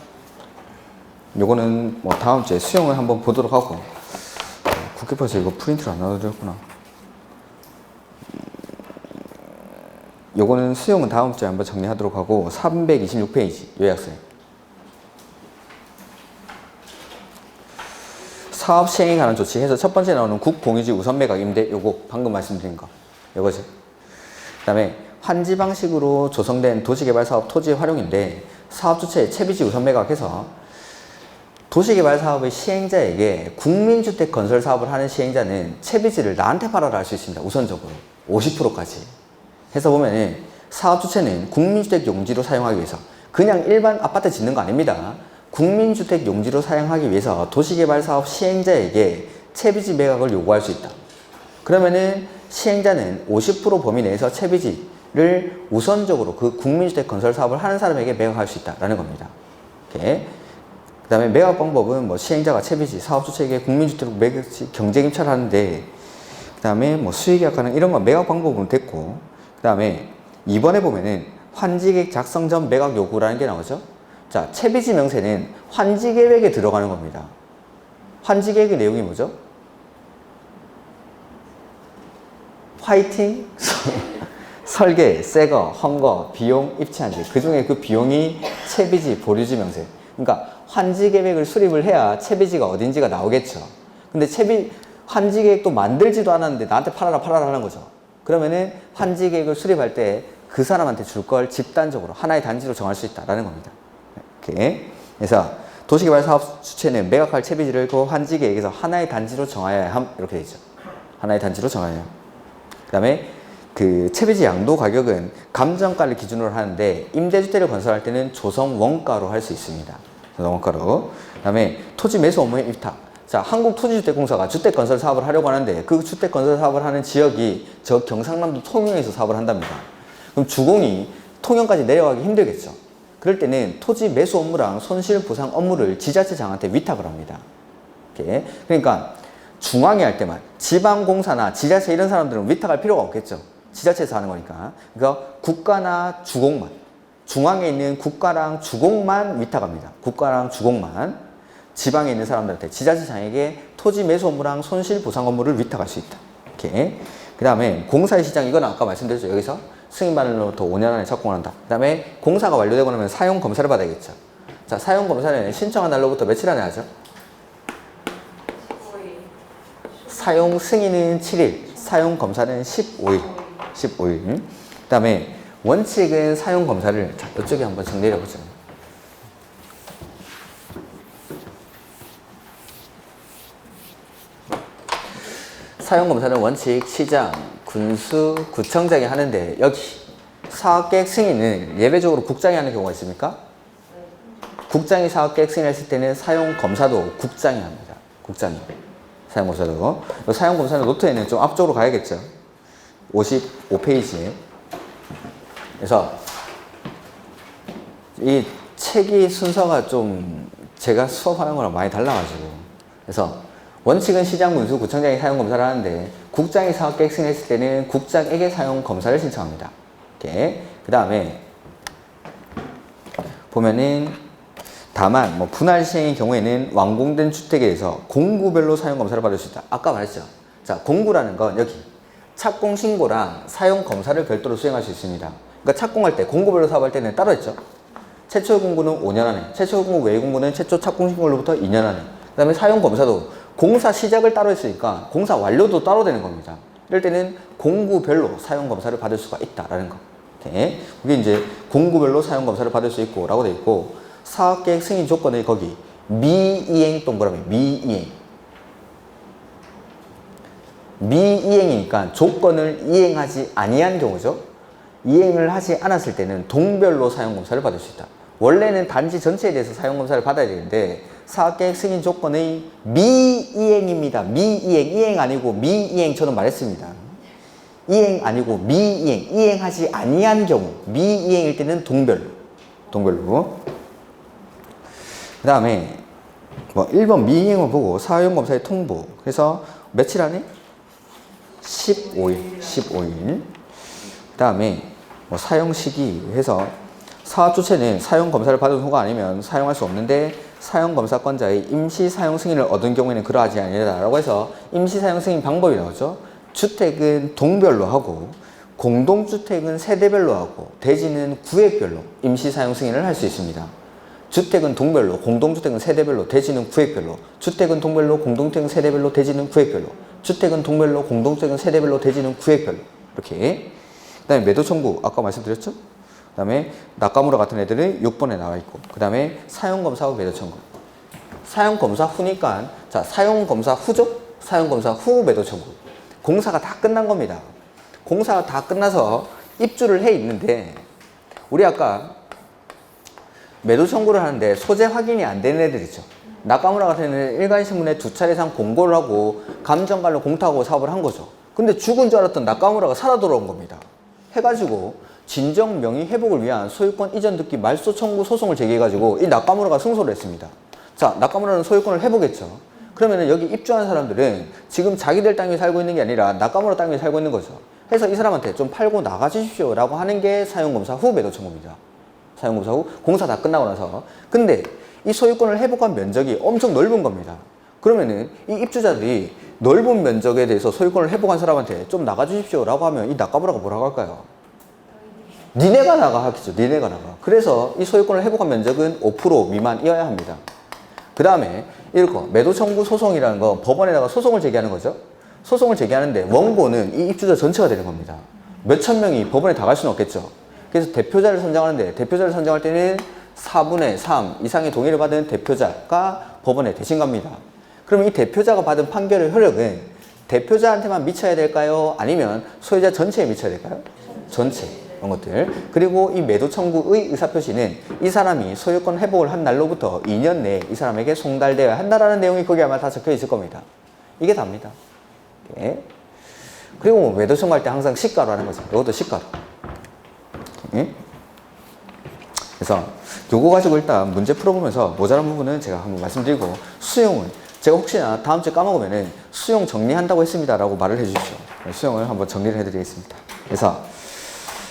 요거는 뭐 다음 주에 수용을 한번 보도록 하고 국회법에서 이거 프린트를 안 나눠드렸구나. 요거는 수용은 다음 주에 한번 정리하도록 하고 326페이지 요약서에 사업 시행에 관한 조치 해서 첫 번째 나오는 국공유지 우선 매각 임대 요거 방금 말씀드린 거 요거죠. 그 다음에 환지 방식으로 조성된 도시개발사업 토지의 활용인데 사업 주체의 채비지 우선 매각해서 도시개발사업의 시행자에게 국민주택 건설 사업을 하는 시행자는 채비지를 나한테 팔아라 할 수 있습니다. 우선적으로 50%까지 해서 보면 사업 주체는 국민주택 용지로 사용하기 위해서 그냥 일반 아파트 짓는 거 아닙니다. 국민주택 용지로 사용하기 위해서 도시개발사업 시행자에게 채비지 매각을 요구할 수 있다. 그러면은 시행자는 50% 범위 내에서 채비지를 우선적으로 그 국민주택 건설 사업을 하는 사람에게 매각할 수 있다라는 겁니다. 이렇게. 그 다음에 매각 방법은 뭐 시행자가 채비지, 사업주체에게 국민주택 매각 시 경쟁 입찰을 하는데, 그 다음에 뭐 수의계약하는 이런 건 매각 방법은 됐고, 그 다음에 이번에 보면은 환지계획 작성 전 매각 요구라는 게 나오죠. 자, 채비지 명세는 환지계획에 들어가는 겁니다. 환지계획의 내용이 뭐죠? 화이팅, 설계, 새거, 헝거, 비용, 입찰한지. 그 중에 그 비용이 채비지, 보류지 명세. 그러니까 환지계획을 수립을 해야 채비지가 어딘지가 나오겠죠. 근데 환지계획도 만들지도 않았는데 나한테 팔아라 하는 거죠. 그러면은 환지계획을 수립할 때 그 사람한테 줄 걸 집단적으로 하나의 단지로 정할 수 있다라는 겁니다. 이렇게. 그래서 도시개발 사업 주체는 매각할 채비지를 그 환지계획에서 하나의 단지로 정하여야 함, 이렇게 되죠. 하나의 단지로 정하여야 함. 그 다음에 그 채비지 양도 가격은 감정가를 기준으로 하는데 임대주택을 건설할 때는 조성 원가로 할 수 있습니다. 조성 원가로. 그 다음에 토지 매수 업무의 입탁. 자, 한국토지주택공사가 주택건설 사업을 하려고 하는데 그 주택건설 사업을 하는 지역이 저 경상남도 통영에서 사업을 한답니다. 그럼 주공이 통영까지 내려가기 힘들겠죠. 그럴 때는 토지 매수 업무랑 손실보상 업무를 지자체장한테 위탁을 합니다. 이렇게. 그러니까 중앙에 할 때만, 지방공사나 지자체 이런 사람들은 위탁할 필요가 없겠죠. 지자체에서 하는 거니까. 그러니까 국가나 주공만, 중앙에 있는 국가랑 주공만 위탁합니다. 국가랑 주공만 지방에 있는 사람들한테, 지자체장에게 토지 매수 업무랑 손실보상 업무를 위탁할 수 있다. 이렇게. 그 다음에 공사의 시장, 이건 아까 말씀드렸죠. 여기서 승인받으로부터 5년 안에 착공을 한다. 그 다음에 공사가 완료되고 나면 사용 검사를 받아야겠죠. 자, 사용 검사는 신청한 날로부터 며칠 안에 하죠? 5일. 사용 승인은 7일, 사용 검사는 15일. 15일. 그 다음에 원칙은 사용 검사를, 자, 이쪽에 한번 정리해 보죠. 사용 검사는 원칙 시장, 군수, 구청장이 하는데 여기 사업계획 승인은 예외적으로 국장이 하는 경우가 있습니까? 국장이 사업계획 승인했을 때는 사용 검사도 국장이 합니다. 국장이. 사용 검사도. 사용 검사는 노트에는 좀 앞쪽으로 가야겠죠. 55페이지에. 그래서 이 책이 순서가 좀 제가 수업하는 거랑 많이 달라가지고. 그래서 원칙은 시장, 군수, 구청장이 사용 검사를 하는데 국장이 사업계획 승인했을 때는 국장에게 사용 검사를 신청합니다. 이렇게. 그 다음에 보면은 다만 뭐 분할 시행의 경우에는 완공된 주택에 대해서 공구별로 사용 검사를 받을 수 있다. 아까 말했죠. 자, 공구라는 건 여기 착공 신고랑 사용 검사를 별도로 수행할 수 있습니다. 그러니까 착공할 때 공구별로 사업할 때는 따로 했죠. 최초 공구는 5년 안에, 최초 공구 외 공구는 최초 착공 신고로부터 2년 안에. 그 다음에 사용 검사도 공사 시작을 따로 했으니까 공사 완료도 따로 되는 겁니다. 이럴 때는 공구별로 사용 검사를 받을 수가 있다라는 거. 이렇게. 그게 이제 공구별로 사용 검사를 받을 수 있고 라고 돼 있고, 사업계획 승인 조건의 거기 미이행 동그라미 미이행. 미이행이니까 조건을 이행하지 아니한 경우죠. 이행을 하지 않았을 때는 동별로 사용 검사를 받을 수 있다. 원래는 단지 전체에 대해서 사용 검사를 받아야 되는데 사업계획 승인 조건의 미이행입니다. 미이행, 이행 아니고 미이행. 저는 말했습니다. 이행 아니고 미이행, 이행하지 아니한 경우 미이행일 때는 동별로. 그 다음에 뭐 1번 미이행을 보고 사용 검사의 통보. 그래서 며칠 안에? 15일. 그 다음에 뭐 사용 시기 해서 사업 주체는 사용 검사를 받은 후가 아니면 사용할 수 없는데 사용 검사권자의 임시 사용 승인을 얻은 경우에는 그러하지 아니하다라고 해서 임시 사용 승인 방법이 나오죠. 주택은 동별로 하고 공동주택은 세대별로 하고 대지는 구획별로 임시 사용 승인을 할 수 있습니다. 주택은 동별로, 공동주택은 세대별로, 대지는 구획별로. 주택은 동별로, 공동주택은 세대별로, 대지는 구획별로. 주택은 동별로, 공동주택은 세대별로, 대지는 구획별로. 이렇게. 그 다음에 매도 청구, 아까 말씀드렸죠? 그 다음에 낙가무라 같은 애들은 6번에 나와 있고, 그 다음에 사용검사 후 매도 청구. 사용검사 후니까, 자, 사용검사 후죠? 사용검사 후 매도 청구. 공사가 다 끝난 겁니다. 공사가 다 끝나서 입주를 해 있는데, 우리 아까 매도 청구를 하는데 소재 확인이 안 되는 애들이죠. 나카무라 같은 애는 일간신문에 2차례 이상 공고를 하고 감정관로 공탁하고 사업을 한 거죠. 근데 죽은 줄 알았던 나카무라가 살아 돌아온 겁니다. 해가지고 진정 명의 회복을 위한 소유권 이전 등기 말소 청구 소송을 제기해가지고 이 나카무라가 승소를 했습니다. 자, 나카무라는 소유권을 회복했죠. 그러면은 여기 입주한 사람들은 지금 자기들 땅 위에 살고 있는 게 아니라 나카무라 땅 위에 살고 있는 거죠. 그래서 이 사람한테 좀 팔고 나가주십시오 라고 하는 게 사용검사 후 매도 청구입니다. 사용검사 후 공사 다 끝나고 나서. 근데 이 소유권을 회복한 면적이 엄청 넓은 겁니다. 그러면은 이 입주자들이 넓은 면적에 대해서 소유권을 회복한 사람한테 좀 나가주십시오 라고 하면 이 나카무라가 뭐라고 할까요? 니네가 나가 하겠죠. 니네가 나가. 그래서 이 소유권을 회복한 면적은 5% 미만이어야 합니다. 그 다음에 이거 매도 청구 소송이라는 거 법원에다가 소송을 제기하는 거죠. 소송을 제기하는데 원고는 이 입주자 전체가 되는 겁니다. 몇천 명이 법원에 다 갈 수는 없겠죠. 그래서 대표자를 선정하는데 대표자를 선정할 때는 4분의 3 이상의 동의를 받은 대표자가 법원에 대신 갑니다. 그럼 이 대표자가 받은 판결의 효력은 대표자한테만 미쳐야 될까요? 아니면 소유자 전체에 미쳐야 될까요? 전체. 이런 것들. 그리고 이 매도 청구의 의사표시는 이 사람이 소유권 회복을 한 날로부터 2년 내에 이 사람에게 송달되어야 한다라는 내용이 거기 아마 다 적혀 있을 겁니다. 이게 답니다. 예. 그리고 뭐 매도 청구할 때 항상 시가로 하는 거죠. 이것도 시가로. 예. 그래서 요거 가지고 일단 문제 풀어보면서 모자란 부분은 제가 한번 말씀드리고 수용은 제가 혹시나 다음 주에 까먹으면은 수용 정리한다고 했습니다 라고 말을 해주십시오. 수용을 한번 정리를 해드리겠습니다. 그래서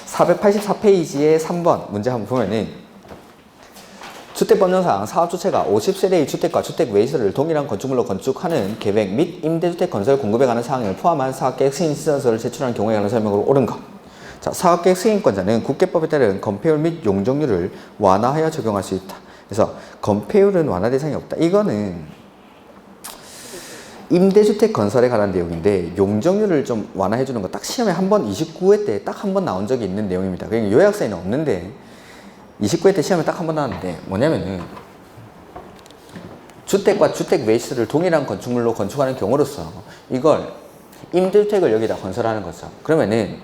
484페이지의 3번 문제 한번 보면은 주택법령상 사업주체가 50세대의 주택과 주택 외시설을 동일한 건축물로 건축하는 계획 및 임대주택 건설 공급에 관한 사항을 포함한 사업계획 승인신청서를 제출하는 경우에 관한 설명으로 옳은 것. 자, 사업계획 승인권자는 국계법에 따른 건폐율 및 용적률을 완화하여 적용할 수 있다. 그래서 건폐율은 완화 대상이 없다. 이거는 임대주택 건설에 관한 내용인데 용적률을 좀 완화해 주는 거 딱 시험에 한 번 29회 때 딱 한 번 나온 적이 있는 내용입니다. 그러니까 요약사에는 없는데 29회 때 시험에 딱 한 번 나왔는데 뭐냐면은 주택과 주택 외시설을 동일한 건축물로 건축하는 경우로서 이걸 임대주택을 여기다 건설하는 거죠. 그러면은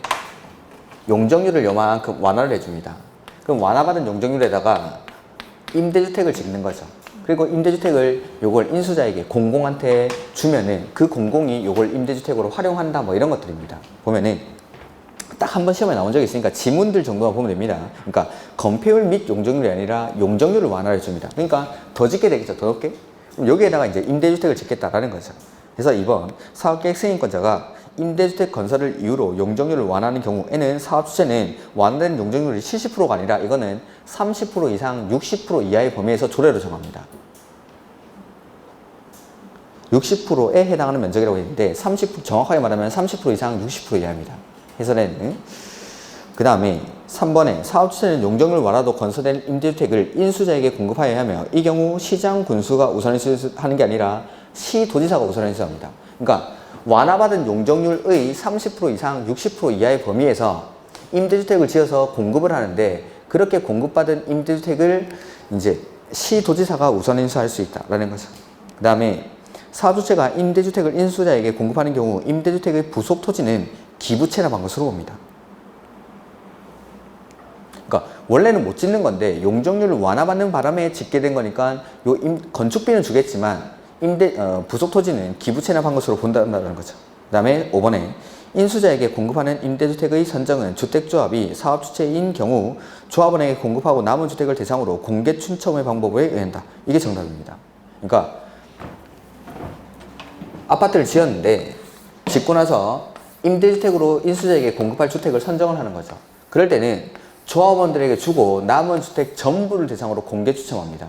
용적률을 요만큼 완화를 해줍니다. 그럼 완화받은 용적률에다가 임대주택을 짓는 거죠. 그리고 임대주택을 요걸 인수자에게 공공한테 주면은 그 공공이 요걸 임대주택으로 활용한다 뭐 이런 것들입니다. 보면은 딱 한 번 시험에 나온 적이 있으니까 지문들 정도만 보면 됩니다. 그러니까 건폐율 및 용적률이 아니라 용적률을 완화해 줍니다. 그러니까 더 짓게 되겠죠. 더 높게. 그럼 여기에다가 이제 임대주택을 짓겠다라는 거죠. 그래서 이번 사업계획 승인권자가 임대주택 건설을 이유로 용적률을 완화하는 경우에는 사업주체는 완화된 용적률이 70%가 아니라 이거는 30% 이상 60% 이하의 범위에서 조례로 정합니다. 60%에 해당하는 면적이라고 했는데 30% 정확하게 말하면 30% 이상 60% 이하입니다. 해설에는. 그 다음에 3번에 사업주체는 용적률 완화도 건설된 임대주택을 인수자에게 공급하여야 하며 이 경우 시장 군수가 우선인수하는 게 아니라 시도지사가 우선인수합니다. 그러니까 완화받은 용적률의 30% 이상 60% 이하의 범위에서 임대주택을 지어서 공급을 하는데 그렇게 공급받은 임대주택을 이제 시도지사가 우선 인수할 수 있다라는 거죠. 그 다음에 사업주체가 임대주택을 인수자에게 공급하는 경우 임대주택의 부속 토지는 기부채납한 것으로 봅니다. 그러니까 원래는 못 짓는 건데 용적률을 완화받는 바람에 짓게 된 거니까 요 건축비는 주겠지만 부속 토지는 기부채납한 것으로 본다는 거죠. 그 다음에 5번에 인수자에게 공급하는 임대주택의 선정은 주택조합이 사업주체인 경우 조합원에게 공급하고 남은 주택을 대상으로 공개 추첨의 방법에 의한다. 이게 정답입니다. 그러니까 아파트를 지었는데 짓고 나서 임대주택으로 인수자에게 공급할 주택을 선정을 하는 거죠. 그럴 때는 조합원들에게 주고 남은 주택 전부를 대상으로 공개 추첨합니다.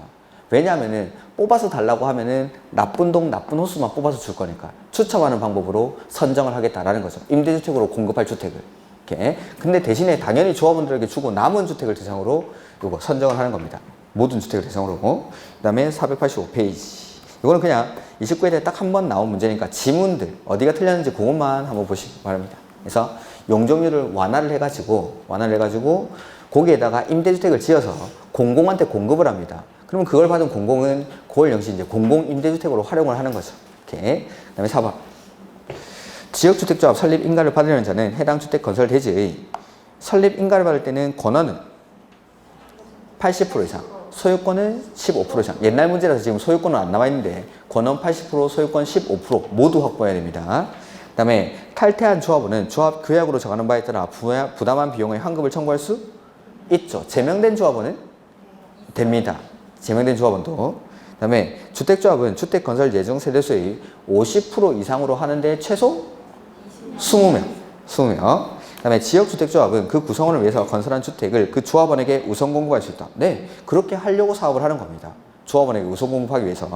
왜냐하면은 뽑아서 달라고 하면은 나쁜 동 나쁜 호수만 뽑아서 줄 거니까 추첨하는 방법으로 선정을 하겠다라는 거죠. 임대주택으로 공급할 주택을. 이렇게. 근데 대신에 당연히 조합원들에게 주고 남은 주택을 대상으로 이거 선정을 하는 겁니다. 모든 주택을 대상으로. 그 다음에 485페이지. 이거는 그냥 29회 때 딱 한 번 나온 문제니까 지문들 어디가 틀렸는지 그것만 한번 보시기 바랍니다. 그래서 용적률을 완화를 해가지고 거기에다가 임대주택을 지어서 공공한테 공급을 합니다. 그러면 그걸 받은 공공은 그걸 역시 이제 공공 임대주택으로 활용을 하는 거죠. 이렇게. 그 다음에 4번. 지역주택조합 설립 인가를 받으려는 자는 해당 주택 건설 대지의 설립 인가를 받을 때는 권한은 80% 이상. 소유권은 15% 이상. 옛날 문제라서 지금 소유권은 안 나와 있는데 권원 80%, 소유권 15% 모두 확보해야 됩니다. 그 다음에 탈퇴한 조합원은 조합 규약으로 정하는 바에 따라 부담한 비용의 환급을 청구할 수 있죠. 제명된 조합원은 됩니다. 제명된 조합원도. 그 다음에 주택조합은 주택건설 예정 세대수의 50% 이상으로 하는데 최소 20명. 그 다음에 지역주택조합은 그 구성원을 위해서 건설한 주택을 그 조합원에게 우선 공급할 수 있다. 네, 그렇게 하려고 사업을 하는 겁니다. 조합원에게 우선 공급하기 위해서.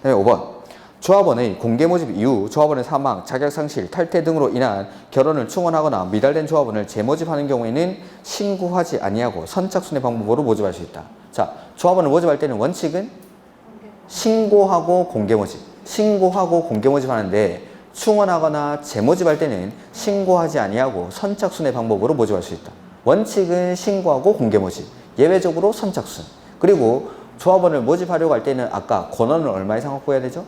그 다음에 5번. 조합원의 공개 모집 이후 조합원의 사망, 자격상실, 탈퇴 등으로 인한 결혼을 충원하거나 미달된 조합원을 재모집하는 경우에는 신고하지 아니하고 선착순의 방법으로 모집할 수 있다. 자, 조합원을 모집할 때는 원칙은 신고하고 공개 모집. 신고하고 공개 모집하는데 충원하거나 재모집할 때는 신고하지 아니하고 선착순의 방법으로 모집할 수 있다. 원칙은 신고하고 공개 모집, 예외적으로 선착순. 그리고 조합원을 모집하려고 할 때는 아까 권원을 얼마 이상 확보해야 되죠?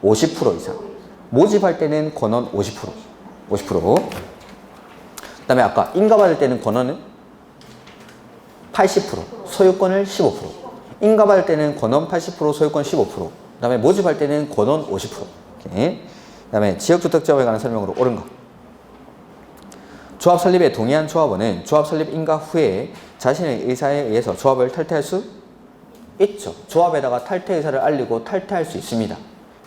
50% 이상. 모집할 때는 권원 50%. 그 다음에 아까 인가받을 때는 권원은 80%, 소유권을 15%. 인가받을 때는 권원 80%, 소유권 15%. 그 다음에 모집할 때는 권원 50%. 그 다음에 지역주택조합에 관한 설명으로 옳은 것. 조합 설립에 동의한 조합원은 조합 설립 인가 후에 자신의 의사에 의해서 조합을 탈퇴할 수 있죠. 조합에다가 탈퇴 의사를 알리고 탈퇴할 수 있습니다.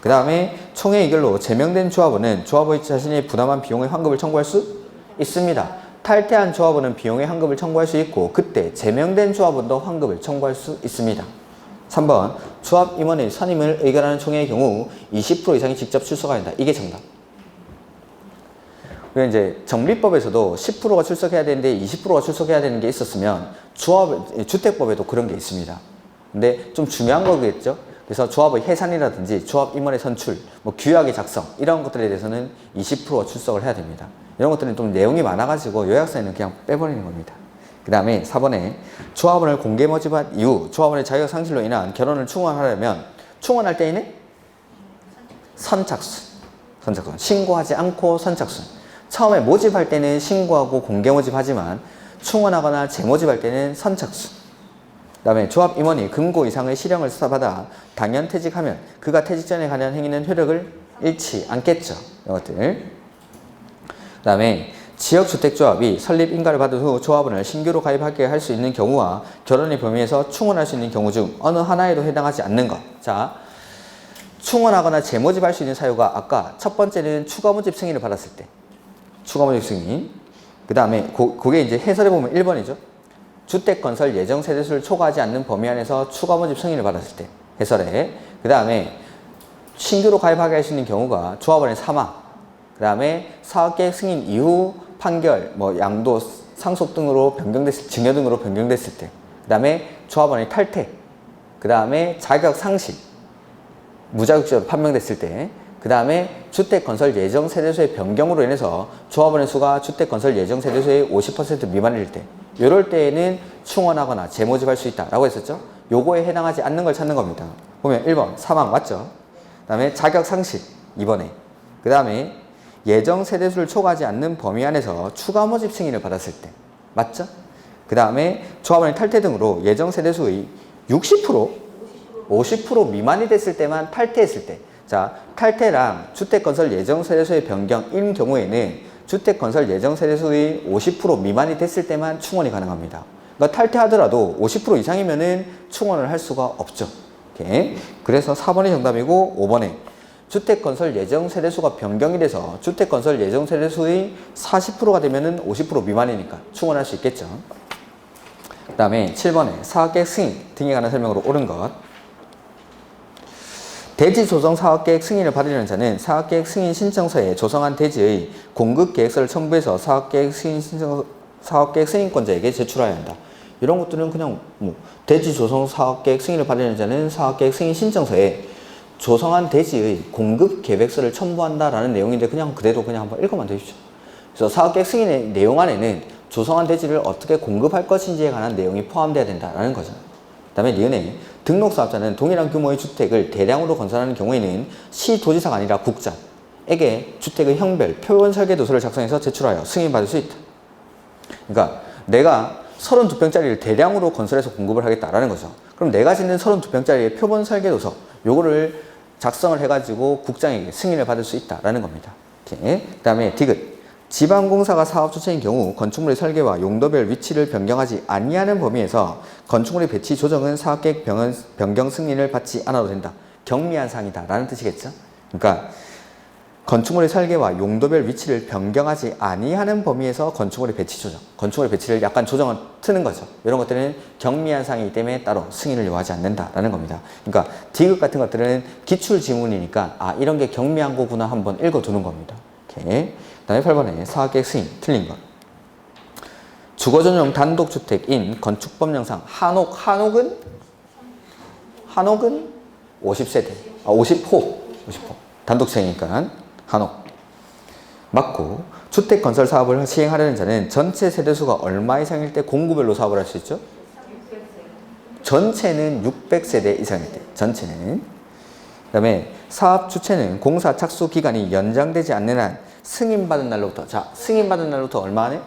그 다음에 총회 의결로 제명된 조합원은 조합의 자신이 부담한 비용의 환급을 청구할 수 있습니다. 탈퇴한 조합원은 비용의 환급을 청구할 수 있고 그때 제명된 조합원도 환급을 청구할 수 있습니다. 3번 조합 임원의 선임을 의결하는 총회의 경우 20% 이상이 직접 출석해야 한다. 이게 정답. 우리가 이제 정비법에서도 10%가 출석해야 되는데 20%가 출석해야 되는 게 있었으면 주택법에도 그런 게 있습니다. 근데 좀 중요한 거겠죠. 그래서 조합의 해산이라든지 조합 임원의 선출, 뭐 규약의 작성 이런 것들에 대해서는 20%가 출석을 해야 됩니다. 이런 것들은 좀 내용이 많아가지고 요약서에는 그냥 빼버리는 겁니다. 그 다음에 4번에 조합원을 공개 모집한 이후 조합원의 자격 상실로 인한 결혼을 충원하려면 충원할 때에는 선착순. 신고하지 않고 선착순. 처음에 모집할 때는 신고하고 공개 모집하지만 충원하거나 재모집할 때는 선착순. 그 다음에 조합 임원이 금고 이상의 실형을 수사받아 당연 퇴직하면 그가 퇴직 전에 관련 행위는 효력을 잃지 않겠죠. 이것들. 그 다음에 지역주택조합이 설립 인가를 받은 후 조합원을 신규로 가입하게 할 수 있는 경우와 결혼의 범위에서 충원할 수 있는 경우 중 어느 하나에도 해당하지 않는 것. 자, 충원하거나 재모집할 수 있는 사유가 아까 첫 번째는 추가 모집 승인을 받았을 때. 추가 모집 승인. 그 다음에 그게 이제 해설해보면 1번이죠. 주택건설 예정 세대수를 초과하지 않는 범위 안에서 추가 모집 승인을 받았을 때. 해설에. 그 다음에 신규로 가입하게 할 수 있는 경우가 조합원의 사망. 그 다음에 사업계획 승인 이후 판결, 뭐 양도, 상속 등으로 변경됐을, 증여 등으로 변경됐을 때. 그 다음에 조합원의 탈퇴. 그 다음에 자격 상실. 무자격적으로 판명됐을 때. 그 다음에 주택건설 예정 세대수의 변경으로 인해서 조합원의 수가 주택건설 예정 세대수의 50% 미만일 때. 이럴 때에는 충원하거나 재모집할 수 있다라고 했었죠. 요거에 해당하지 않는 걸 찾는 겁니다. 보면 1번 사망 맞죠? 그 다음에 자격 상실 2번에. 그 다음에 예정 세대수를 초과하지 않는 범위 안에서 추가 모집 승인을 받았을 때. 맞죠? 그 다음에 조합원의 탈퇴 등으로 예정 세대수의 60%? 50% 미만이 됐을 때만 탈퇴했을 때. 자, 탈퇴랑 주택건설 예정 세대수의 변경인 경우에는 주택건설 예정 세대수의 50% 미만이 됐을 때만 충원이 가능합니다. 그러니까 탈퇴하더라도 50% 이상이면은 충원을 할 수가 없죠. 오케이. 그래서 4번이 정답이고 5번에 주택건설 예정 세대수가 변경이 돼서 주택건설 예정 세대수의 40%가 되면은 50% 미만이니까 충원할 수 있겠죠. 그 다음에 7번에 사업계획 승인 등에 관한 설명으로 옳은 것. 대지 조성 사업계획 승인을 받으려는 자는 사업계획 승인 신청서에 조성한 대지의 공급계획서를 첨부해서 사업계획 승인권자에게 제출해야 한다. 이런 것들은 그냥 뭐 대지 조성 사업계획 승인을 받으려는 자는 사업계획 승인 신청서에 조성한 대지의 공급 계획서를 첨부한다라는 내용인데 그냥 그대로 그냥 한번 읽어만 되십시오. 그래서 사업계획 승인의 내용 안에는 조성한 대지를 어떻게 공급할 것인지에 관한 내용이 포함되어야 된다라는 거죠. 그 다음에 니은에 등록사업자는 동일한 규모의 주택을 대량으로 건설하는 경우에는 시도지사가 아니라 국장에게 주택의 형별, 표본 설계 도서를 작성해서 제출하여 승인받을 수 있다. 그러니까 내가 32평짜리를 대량으로 건설해서 공급을 하겠다라는 거죠. 그럼 내가 짓는 32평짜리의 표본 설계도서 요거를 작성을 해가지고 국장에게 승인을 받을 수 있다라는 겁니다. 그 다음에 디귿. 지방공사가 사업 주체인 경우 건축물의 설계와 용도별 위치를 변경하지 아니하는 범위에서 건축물의 배치 조정은 사업계획 변경 승인을 받지 않아도 된다. 경미한 사항이다 라는 뜻이겠죠. 그러니까 건축물의 설계와 용도별 위치를 변경하지 아니하는 범위에서 건축물의 배치 조정, 건축물의 배치를 약간 조정을 트는 거죠. 이런 것들은 경미한 사항이기 때문에 따로 승인을 요하지 않는다라는 겁니다. 그러니까 디귿 같은 것들은 기출 지문이니까 아 이런 게 경미한 거구나 한번 읽어두는 겁니다. 오케이. 그 다음에 8번에 사업계획 승인 틀린 것. 주거전용 단독주택인 건축법령상 한옥은 50세대, 50호 단독주택이니까 한옥 맞고, 주택 건설 사업을 시행하려는 자는 전체 세대수가 얼마 이상일 때 공구별로 사업을 할 수 있죠? 전체는 600세대 이상일 때, 전체는. 그 다음에 사업 주체는 공사 착수 기간이 연장되지 않는 한 승인받은 날로부터, 자, 승인받은 날로부터 얼마 안에?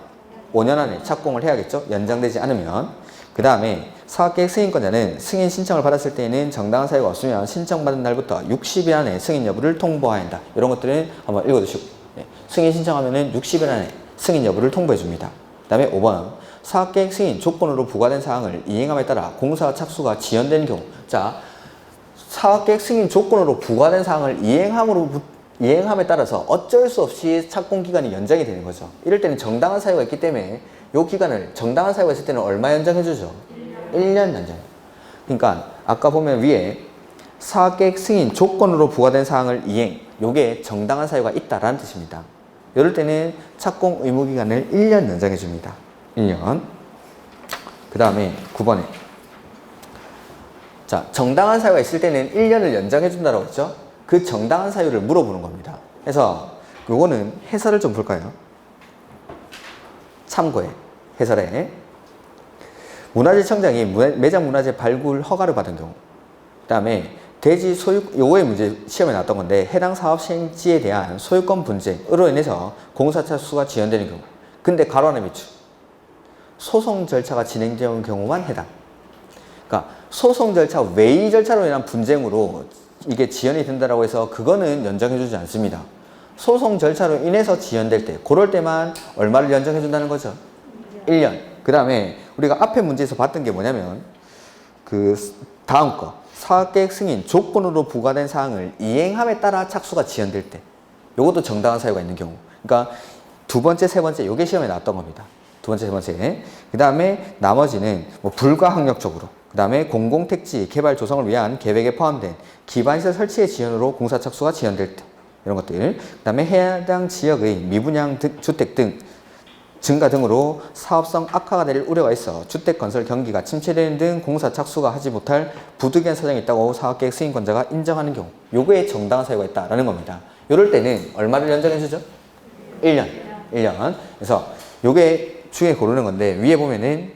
5년 안에 착공을 해야겠죠? 연장되지 않으면. 그 다음에 사업계획 승인권자는 승인 신청을 받았을 때에는 정당한 사유가 없으면 신청받은 날부터 60일 안에 승인 여부를 통보해야 한다. 이런 것들은 한번 읽어두시고, 네. 승인 신청하면은 60일 안에 승인 여부를 통보해 줍니다. 그 다음에 5번 사업계획 승인 조건으로 부과된 사항을 이행함에 따라 공사 착수가 지연되는 경우, 자, 사업계획 승인 조건으로 부과된 사항을 이행함에 따라서 어쩔 수 없이 착공기간이 연장이 되는 거죠. 이럴 때는 정당한 사유가 있기 때문에 이 기간을 정당한 사유가 있을 때는 얼마 연장해주죠? 1년 연장. 그러니까 아까 보면 위에 사업계획 승인 조건으로 부과된 사항을 이행, 요게 정당한 사유가 있다라는 뜻입니다. 이럴 때는 착공 의무기간을 1년 연장해줍니다. 1년. 그 다음에 9번에 자, 정당한 사유가 있을 때는 1년을 연장해준다라고 했죠? 그 정당한 사유를 물어보는 겁니다. 그래서 요거는 해설을 좀 볼까요? 참고해. 해설에 문화재청장이 매장 문화재 발굴 허가를 받은 경우, 그 다음에 대지 소유, 요거의 문제 시험에 나왔던 건데 해당 사업 시행지에 대한 소유권 분쟁으로 인해서 공사 착수가 지연되는 경우, 근데 가로 안에 비추 소송 절차가 진행되는 경우만 해당. 그러니까 소송 절차 외의 절차로 인한 분쟁으로 이게 지연이 된다라고 해서 그거는 연장해주지 않습니다. 소송 절차로 인해서 지연될 때, 그럴 때만 얼마를 연장해준다는 거죠? 1년. 그 다음에 우리가 앞에 문제에서 봤던 게 뭐냐면 그 다음 거 사업계획 승인 조건으로 부과된 사항을 이행함에 따라 착수가 지연될 때, 요것도 정당한 사유가 있는 경우. 그러니까 두 번째, 세 번째 요게 시험에 나왔던 겁니다. 두 번째, 세 번째. 그 다음에 나머지는 뭐 불가항력적으로, 그 다음에 공공택지 개발 조성을 위한 계획에 포함된 기반시설 설치의 지연으로 공사 착수가 지연될 때, 이런 것들. 그 다음에 해당 지역의 미분양 주택 등 증가 등으로 사업성 악화가 될 우려가 있어 주택 건설 경기가 침체되는 등 공사 착수가 하지 못할 부득이한 사정이 있다고 사업계획 승인권자가 인정하는 경우, 요거에 정당한 사유가 있다라는 겁니다. 이럴 때는 얼마를 연장해 주죠? 1년. 1년. 그래서 요게 중에 고르는 건데 위에 보면은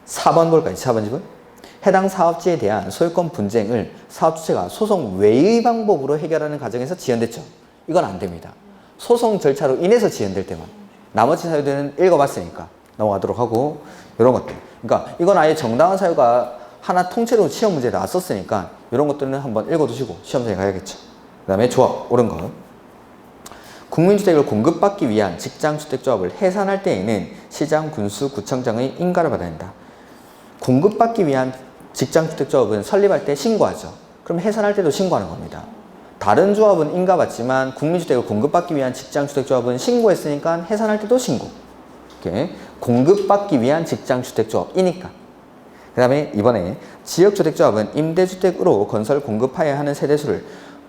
4번 볼까요? 4번 집은 해당 사업지에 대한 소유권 분쟁을 사업주체가 소송 외의 방법으로 해결하는 과정에서 지연됐죠. 이건 안 됩니다. 소송 절차로 인해서 지연될 때만. 나머지 사유들은 읽어봤으니까 넘어가도록 하고, 이런 것들. 그러니까 이건 아예 정당한 사유가 하나 통째로 시험 문제에 나왔었으니까 이런 것들은 한번 읽어두시고 시험장에 가야겠죠. 그 다음에 조합, 옳은 거. 국민주택을 공급받기 위한 직장주택조합을 해산할 때에는 시장, 군수, 구청장의 인가를 받아야 한다. 공급받기 위한 직장주택조합은 설립할 때 신고하죠. 그럼 해산할 때도 신고하는 겁니다. 다른 조합은 인가받지만 국민주택을 공급받기 위한 직장주택조합은 신고했으니까 해산할 때도 신고. 이렇게 공급받기 위한 직장주택조합이니까. 그 다음에 이번에 지역주택조합은 임대주택으로 건설 공급하여야 하는 세대수를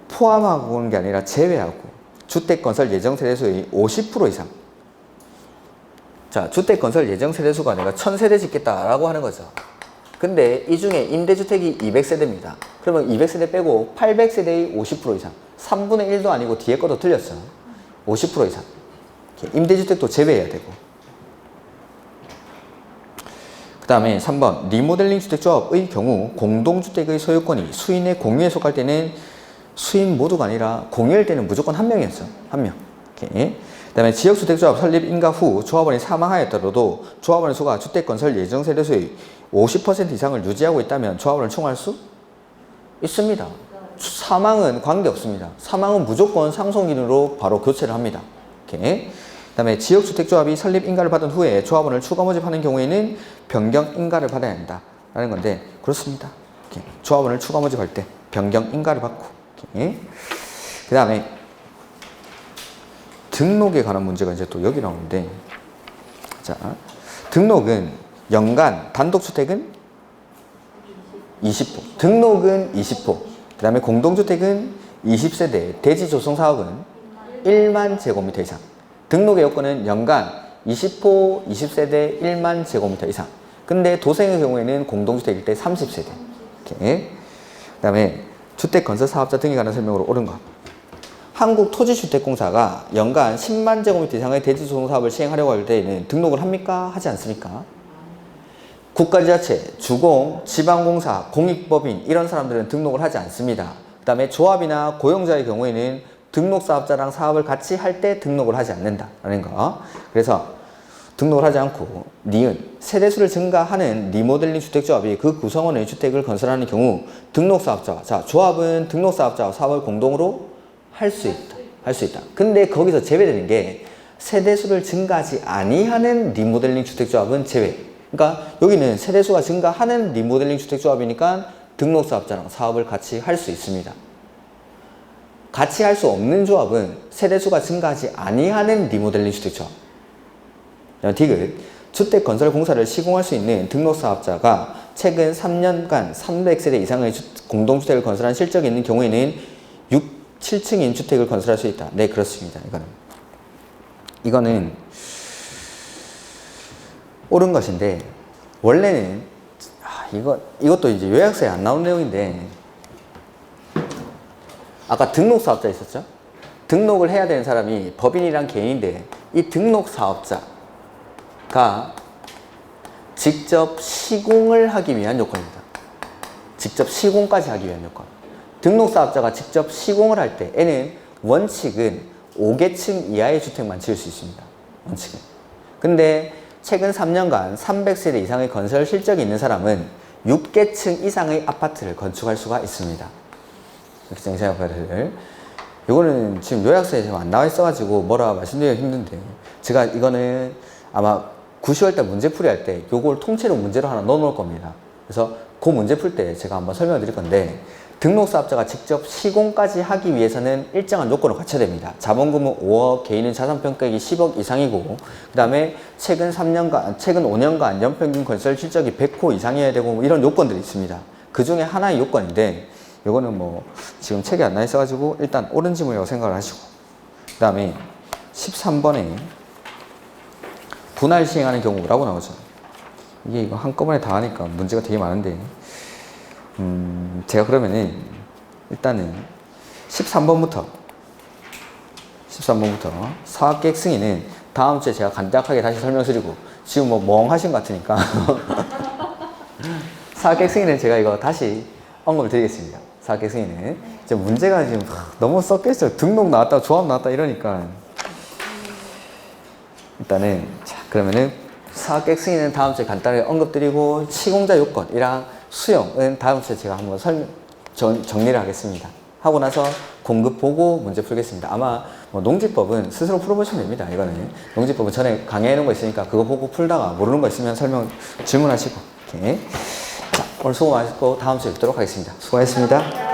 포함하고 오는 게 아니라 제외하고 주택건설 예정 세대수의 50% 이상. 자, 주택건설 예정 세대수가 내가 1000세대 짓겠다라고 하는 거죠. 근데 이 중에 임대주택이 200세대입니다. 그러면 200세대 빼고 800세대의 50% 이상. 3분의 1도 아니고 뒤에 것도 틀렸어. 50% 이상. 임대주택도 제외해야 되고. 그 다음에 3번 리모델링 주택조합의 경우 공동주택의 소유권이 수인의 공유에 속할 때는 수인 모두가 아니라 공유일 때는 무조건 한 명이었어. 한 명. 오케이. 그 그다음에 지역주택조합 설립 인가 후 조합원이 사망하였더라도 조합원의 수가 주택건설 예정 세대수의 50% 이상을 유지하고 있다면 조합원을 총할 수 있습니다. 사망은 관계없습니다. 사망은 무조건 상속인으로 바로 교체를 합니다. 이렇게. 그다음에 지역주택조합이 설립 인가를 받은 후에 조합원을 추가 모집하는 경우에는 변경 인가를 받아야 한다라는 건데 그렇습니다. 이렇게. 조합원을 추가 모집할 때 변경 인가를 받고. 그다음에 등록에 관한 문제가 이제 또 여기 나오는데, 자, 등록은 연간 단독주택은 20호, 등록은 20호, 그 다음에 공동주택은 20세대, 대지조성사업은 1만 제곱미터 이상. 등록의 요건은 연간 20호, 20세대, 1만 제곱미터 이상. 근데 도생의 경우에는 공동주택일 때 30세대. 이렇게. 그 다음에 주택건설사업자 등에 관한 설명으로 옳은 것. 한국토지주택공사가 연간 10만 제곱미터 이상의 대지조성사업을 시행하려고 할 때에는 등록을 합니까? 하지 않습니까? 국가지자체, 주공, 지방공사, 공익법인 이런 사람들은 등록을 하지 않습니다. 그 다음에 조합이나 고용자의 경우에는 등록사업자랑 사업을 같이 할 때 등록을 하지 않는다라는 거. 그래서 등록을 하지 않고 니은, 세대수를 증가하는 리모델링 주택조합이 그 구성원의 주택을 건설하는 경우 등록사업자와, 자, 조합은 등록사업자와 사업을 공동으로 할 수 있다. 근데 거기서 제외되는 게 세대수를 증가하지 아니하는 리모델링 주택조합은 제외. 그러니까 여기는 세대수가 증가하는 리모델링 주택조합이니까 등록사업자랑 사업을 같이 할 수 있습니다. 같이 할 수 없는 조합은 세대수가 증가하지 아니하는 리모델링 주택조합. 디귿, 주택건설공사를 시공할 수 있는 등록사업자가 최근 3년간 300세대 이상의 공동주택을 건설한 실적이 있는 경우에는 7층인 주택을 건설할 수 있다. 네, 그렇습니다. 이거는 옳은 것인데, 원래는 이것도 이제 요약서에 안 나온 내용인데, 아까 등록사업자 있었죠? 등록을 해야 되는 사람이 법인이랑 개인인데, 이 등록사업자가 직접 시공을 하기 위한 요건입니다. 직접 시공까지 하기 위한 요건. 등록사업자가 직접 시공을 할 때 얘는 원칙은 5개층 이하의 주택만 지을 수 있습니다. 원칙은. 근데 최근 3년간 300세대 이상의 건설 실적이 있는 사람은 6개층 이상의 아파트를 건축할 수가 있습니다. 이렇게 아파트를. 이거는 지금 요약서에 지금 안 나와 있어가지고 뭐라 말씀드리기가 힘든데, 제가 이거는 아마 9~10월달 문제풀이 할 때 요걸 통째로 문제로 하나 넣어 놓을 겁니다. 그래서 그 문제 풀 때 제가 한번 설명을 드릴 건데, 등록사업자가 직접 시공까지 하기 위해서는 일정한 요건을 갖춰야 됩니다. 자본금은 5억, 개인은 자산평가액이 10억 이상이고, 그 다음에 최근 5년간 연평균 건설 실적이 100호 이상이어야 되고, 이런 요건들이 있습니다. 그 중에 하나의 요건인데, 요거는 뭐 지금 책에 안 나 있어가지고 일단 옳은 질문이라고 생각을 하시고, 그 다음에 13번에 분할 시행하는 경우라고 나오죠. 이게 이거 한꺼번에 다 하니까 문제가 되게 많은데, 제가 그러면은 일단은 13번부터 사업계획 승인은 다음 주에 제가 간략하게 다시 설명드리고, 지금 뭐 멍하신 것 같으니까 사업계획 승인은 제가 이거 다시 언급을 드리겠습니다. 사업계획 승인은 이제 문제가 지금 너무 섞여있어요. 등록 나왔다 조합 나왔다 이러니까. 일단은 자, 그러면은 사업계획 승인은 다음 주에 간단하게 언급드리고, 시공자 요건이랑 수용은 다음 주에 제가 한번 정리를 하겠습니다. 하고 나서 공급 보고 문제 풀겠습니다. 아마 뭐 농지법은 스스로 풀어보시면 됩니다. 이거는 농지법은 전에 강의해 놓은 거 있으니까 그거 보고 풀다가 모르는 거 있으면 질문하시고. 이렇게. 자, 오늘 수고 많으셨고 다음 주에 뵙도록 하겠습니다. 수고하셨습니다.